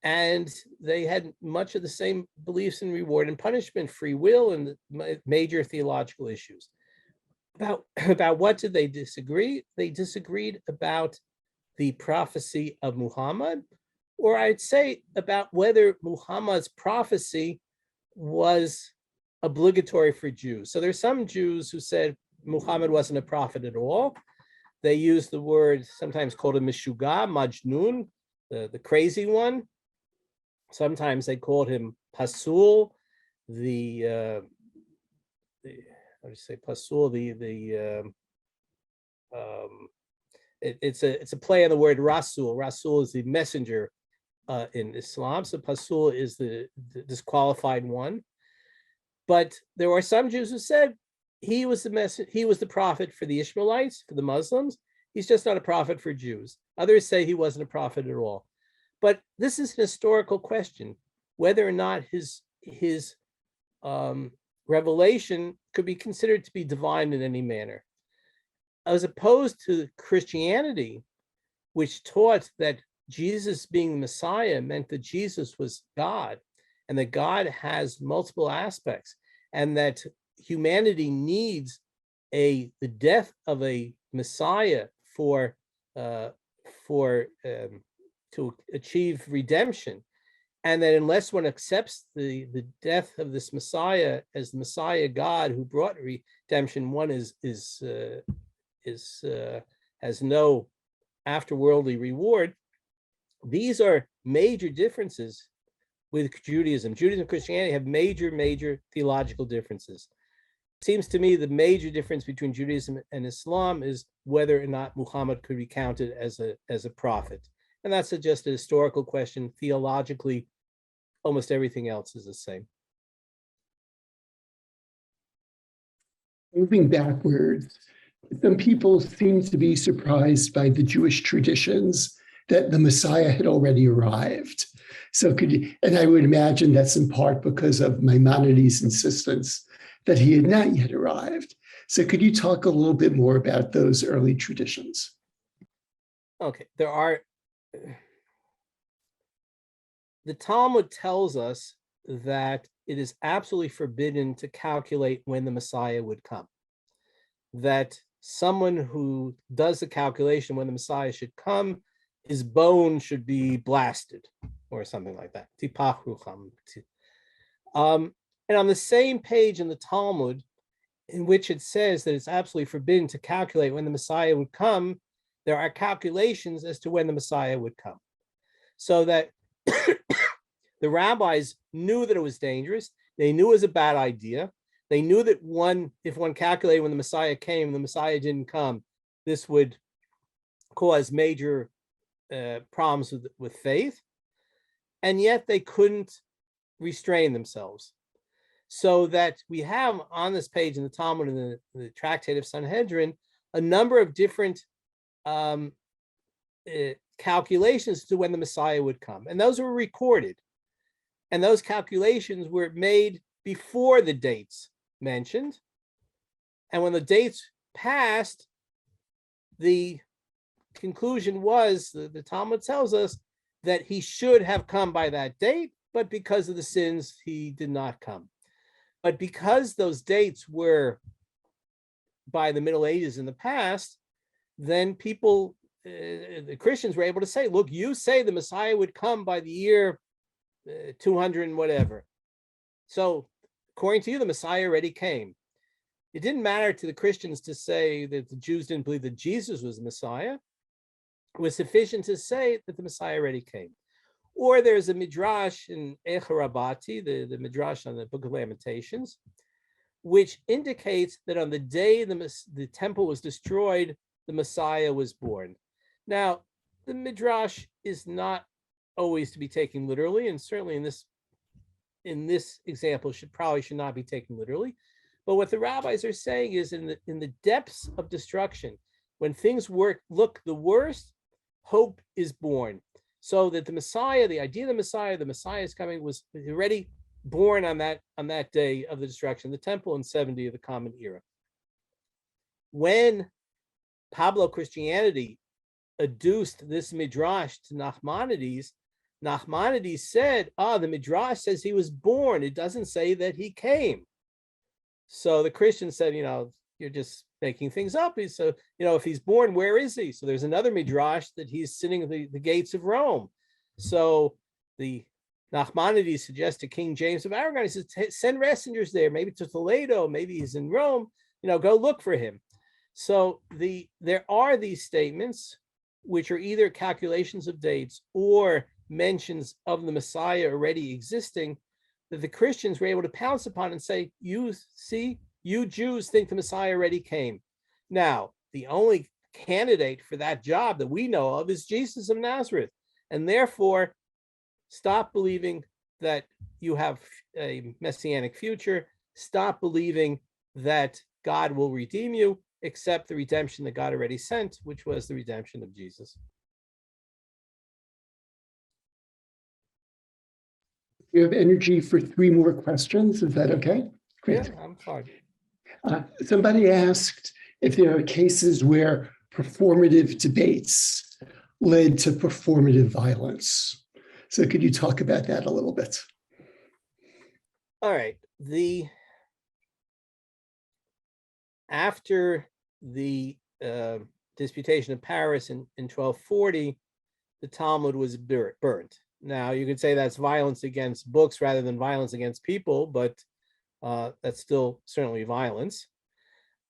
And they had much of the same beliefs in reward and punishment, free will, and major theological issues. About what did they disagree? They disagreed about the prophecy of Muhammad, or I'd say about whether Muhammad's prophecy was obligatory for Jews. So there's some Jews who said Muhammad wasn't a prophet at all. They used the word, sometimes called a mishuga, majnun, the crazy one. Sometimes they called him pasul, it's a play on the word rasul. Rasul is the messenger in Islam. So pasul is the disqualified one. But there were some Jews who said he was the prophet for the Ishmaelites, for the Muslims. He's just not a prophet for Jews. Others say he wasn't a prophet at all. But this is an historical question, whether or not his revelation could be considered to be divine in any manner, as opposed to Christianity, which taught that Jesus being the Messiah meant that Jesus was God, and that God has multiple aspects, and that humanity needs the death of a Messiah to achieve redemption, and that unless one accepts the death of this Messiah as the Messiah God who brought redemption, one has no afterworldly reward. These are major differences with Judaism. Judaism and Christianity have major theological differences. It seems to me the major difference between Judaism and Islam is whether or not Muhammad could be counted as a prophet. And that's just a historical question. Theologically, almost everything else is the same. Moving backwards, some people seem to be surprised by the Jewish traditions that the Messiah had already arrived. So and I would imagine that's in part because of Maimonides' insistence that he had not yet arrived. So could you talk a little bit more about those early traditions? Okay, the Talmud tells us that it is absolutely forbidden to calculate when the Messiah would come. That someone who does the calculation when the Messiah should come, his bone should be blasted, or something like that. And on the same page in the Talmud, in which it says that it's absolutely forbidden to calculate when the Messiah would come, there are calculations as to when the Messiah would come. So that the rabbis knew that it was dangerous. They knew it was a bad idea. They knew that if one calculated when the Messiah came, and the Messiah didn't come, this would cause major problems with faith. And yet they couldn't restrain themselves. So that we have on this page in the Talmud and the Tractate of Sanhedrin a number of different calculations to when the Messiah would come. And those were recorded. And those calculations were made before the dates mentioned. And when the dates passed, the conclusion was, the Talmud tells us, that he should have come by that date, but because of the sins, he did not come. But because those dates were by the Middle Ages in the past, then people, the Christians were able to say, look, you say the Messiah would come by the year 200 and whatever. So according to you, the Messiah already came. It didn't matter to the Christians to say that the Jews didn't believe that Jesus was the Messiah. It was sufficient to say that the Messiah already came. Or there's a midrash in Echarabati, the midrash on the Book of Lamentations, which indicates that on the day the temple was destroyed, the Messiah was born. Now, the midrash is not always to be taken literally, and certainly in this example should not be taken literally. But what the rabbis are saying is, in the depths of destruction, when things look the worst, hope is born. So that the Messiah, the idea of the Messiah is coming, was already born on that day of the destruction of the temple in 70 of the Common Era. When Pablo Christianity adduced this midrash to Nachmanides, Nachmanides said, the midrash says he was born. It doesn't say that he came. So the Christians said, you're just making things up. So, if he's born, where is he? So there's another midrash that he's sitting at the gates of Rome. So the Nachmanides suggests to King James of Aragon, he says, send messengers there, maybe to Toledo, maybe he's in Rome, go look for him. So there are these statements, which are either calculations of dates or mentions of the Messiah already existing, that the Christians were able to pounce upon and say, you see, you Jews think the Messiah already came. Now, the only candidate for that job that we know of is Jesus of Nazareth. And therefore, stop believing that you have a messianic future. Stop believing that God will redeem you, accept the redemption that God already sent, which was the redemption of Jesus. We have energy for 3 more questions. Is that okay? Great. Yeah, I'm fine. Somebody asked if there are cases where performative debates led to performative violence. So could you talk about that a little bit? All right. After the disputation of Paris in 1240, the Talmud was burnt. Now, you could say that's violence against books rather than violence against people, but that's still certainly violence.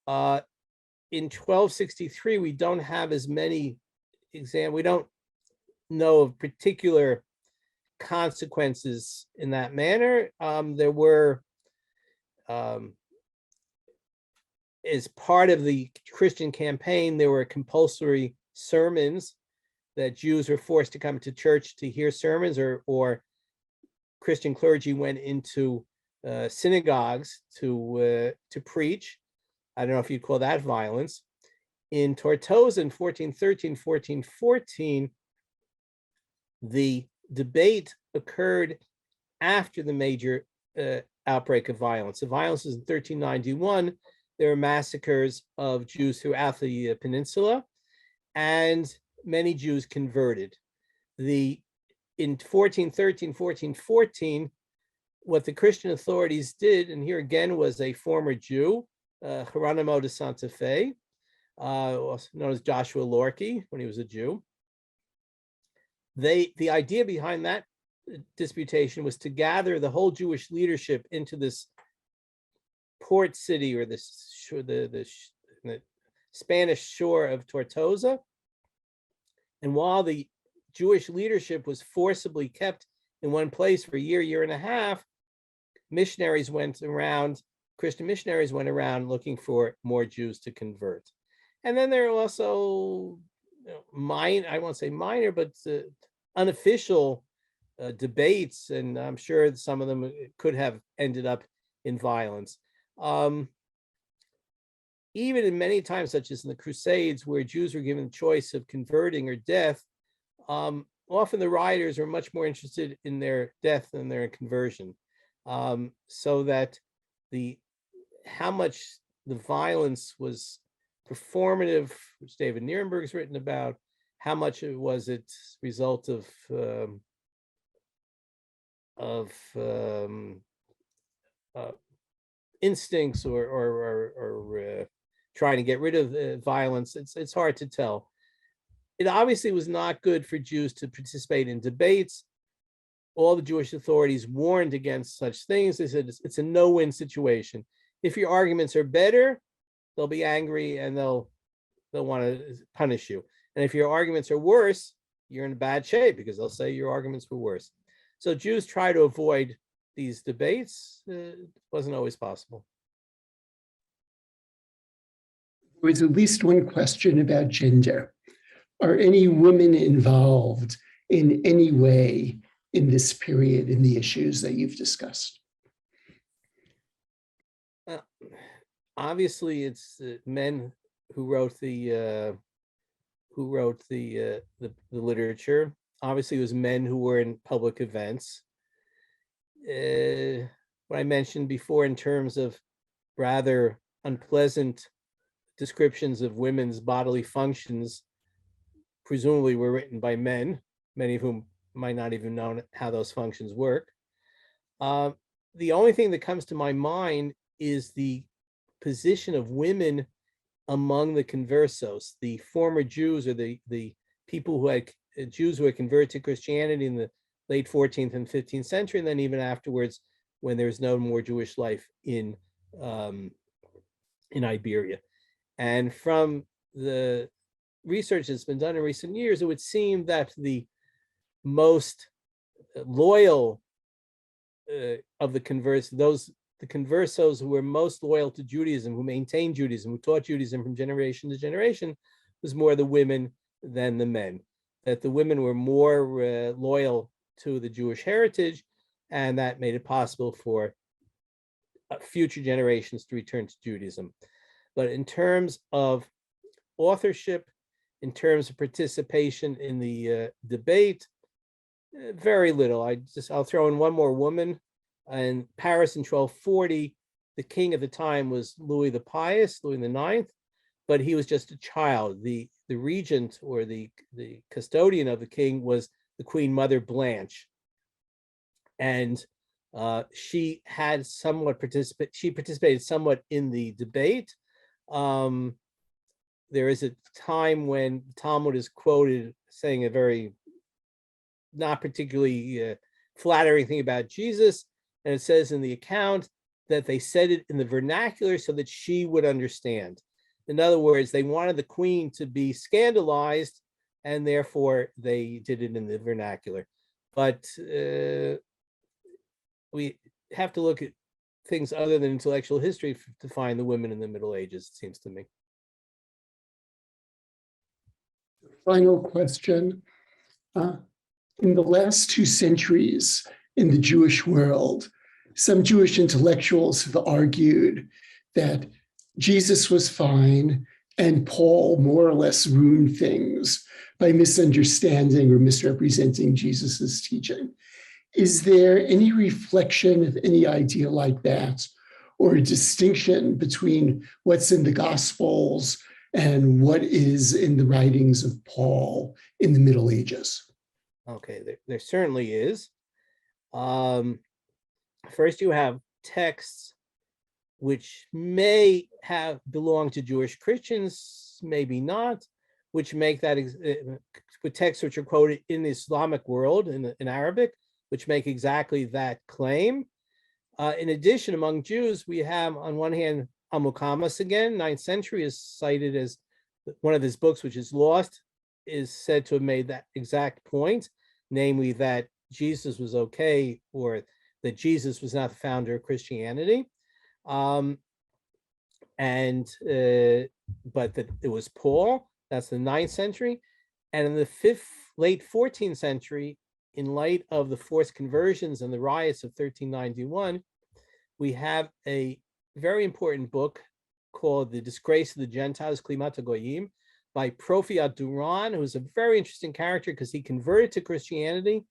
In 1263, we don't have as many examples. We don't know of particular consequences in that manner. There were, as part of the Christian campaign, there were compulsory sermons that Jews were forced to come to church to hear sermons, or Christian clergy went into synagogues to preach. I don't know if you'd call that violence. In Tortosa in 1413, 1414, the debate occurred after the major outbreak of violence. The violence was in 1391. There were massacres of Jews throughout the peninsula, and many Jews converted. In 1413, 1414, what the Christian authorities did, and here again was a former Jew, Geronimo de Santa Fe, also known as Joshua Lorky when he was a Jew. The idea behind that disputation was to gather the whole Jewish leadership into this port city, or the Spanish shore of Tortosa. And while the Jewish leadership was forcibly kept in one place for a year and a half, Christian missionaries went around looking for more Jews to convert. And then there are also I won't say minor, but unofficial debates, and I'm sure some of them could have ended up in violence. Even in many times, such as in the Crusades, where Jews were given the choice of converting or death, often the rioters are much more interested in their death than their conversion. So that how much the violence was performative, which David Nierenberg's written about, how much it was its result of instincts or trying to get rid of violence. It's hard to tell. It obviously was not good for Jews to participate in debates. All the Jewish authorities warned against such things. They said it's a no-win situation. If your arguments are better, they'll be angry and they'll want to punish you. And if your arguments are worse, you're in bad shape because they'll say your arguments were worse. So Jews try to avoid these debates. It wasn't always possible. There was at least one question about gender. Are any women involved in any way in this period in the issues that you've discussed? Obviously, it's men who wrote the literature. Obviously, it was men who were in public events. What I mentioned before in terms of rather unpleasant descriptions of women's bodily functions, presumably were written by men, many of whom might not even know how those functions work. The only thing that comes to my mind is the position of women among the conversos, the former Jews, or the people who had Jews who had converted to Christianity in the late 14th and 15th century, and then even afterwards, when there's no more Jewish life in Iberia. And from the research that's been done in recent years, it would seem that the most loyal of the conversos who were most loyal to Judaism, who maintained Judaism, who taught Judaism from generation to generation, was more the women than the men. That the women were more loyal to the Jewish heritage, and that made it possible for future generations to return to Judaism. But in terms of authorship, in terms of participation in the debate, very little. I'll throw in one more woman. In Paris in 1240, the king at the time was Louis the Pious, Louis IX, but he was just a child. The regent, or the custodian of the king, was the Queen Mother Blanche, and she participated somewhat in the debate. There is a time when the Talmud is quoted saying a very not particularly flattering thing about Jesus, and it says in the account that they said it in the vernacular so that she would understand. In other words, they wanted the queen to be scandalized, and therefore they did it in the vernacular. But we have to look at things other than intellectual history to find the women in the Middle Ages, it seems to me. Final question. In the last 2 centuries in the Jewish world, some Jewish intellectuals have argued that Jesus was fine and Paul more or less ruined things by misunderstanding or misrepresenting Jesus's teaching. Is there any reflection of any idea like that, or a distinction between what's in the Gospels and what is in the writings of Paul in the Middle Ages? Okay, there certainly is. First, you have texts which may have belonged to Jewish Christians, maybe not, which make that with texts which are quoted in the Islamic world, in Arabic, which make exactly that claim. In addition, among Jews, we have on one hand Al-Muqammas again, 9th century, is cited as one of his books, which is lost, is said to have made that exact point, namely that Jesus was okay, or that Jesus was not the founder of Christianity, but that it was Paul. That's the 9th century. And in the late 14th century, in light of the forced conversions and the riots of 1391, we have a very important book called The Disgrace of the Gentiles, Klimata Goyim, by Prof. Ben-Gurion, who's a very interesting character because he converted to Christianity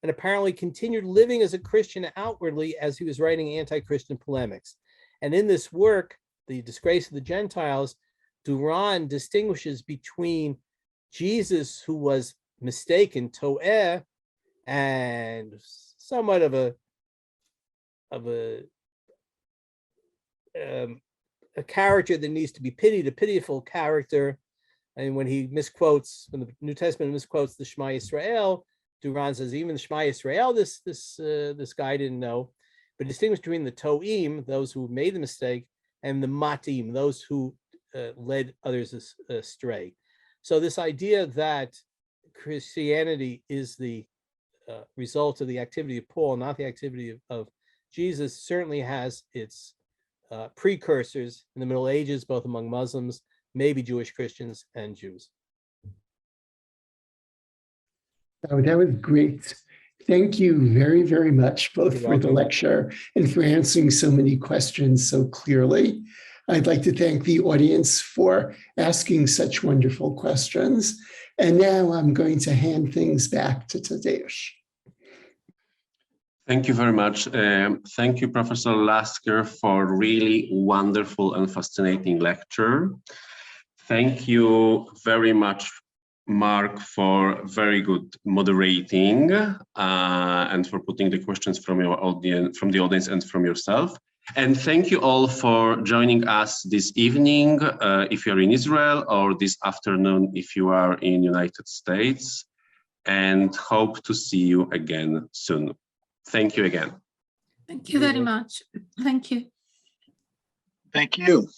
and apparently continued living as a Christian outwardly as he was writing anti-Christian polemics. And in this work, The Disgrace of the Gentiles, Gurion distinguishes between Jesus, who was mistaken, to'eh, and somewhat of a character that needs to be pitied, a pitiful character. And when he misquotes, when the New Testament misquotes the Shema Yisrael, Gurion says even the Shema Yisrael, this guy didn't know. But distinguish between the to'im, those who made the mistake, and the matim, those who led others astray. So this idea that Christianity is the result of the activity of Paul, not the activity of Jesus, certainly has its precursors in the Middle Ages, both among Muslims, maybe Jewish Christians, and Jews. Oh, that was great. Thank you very, very much, both You're for the welcome. lecture and for answering so many questions so clearly. I'd like to thank the audience for asking such wonderful questions. And now I'm going to hand things back to Tadeusz. Thank you very much. Thank you, Professor Lasker, for really wonderful and fascinating lecture. Thank you very much, Mark, for very good moderating and for putting the questions from your audience, from the audience, and from yourself. And thank you all for joining us this evening, if you're in Israel, or this afternoon if you are in United States, and hope to see you again soon. Thank you again. Thank you very much. Thank you. Thank you.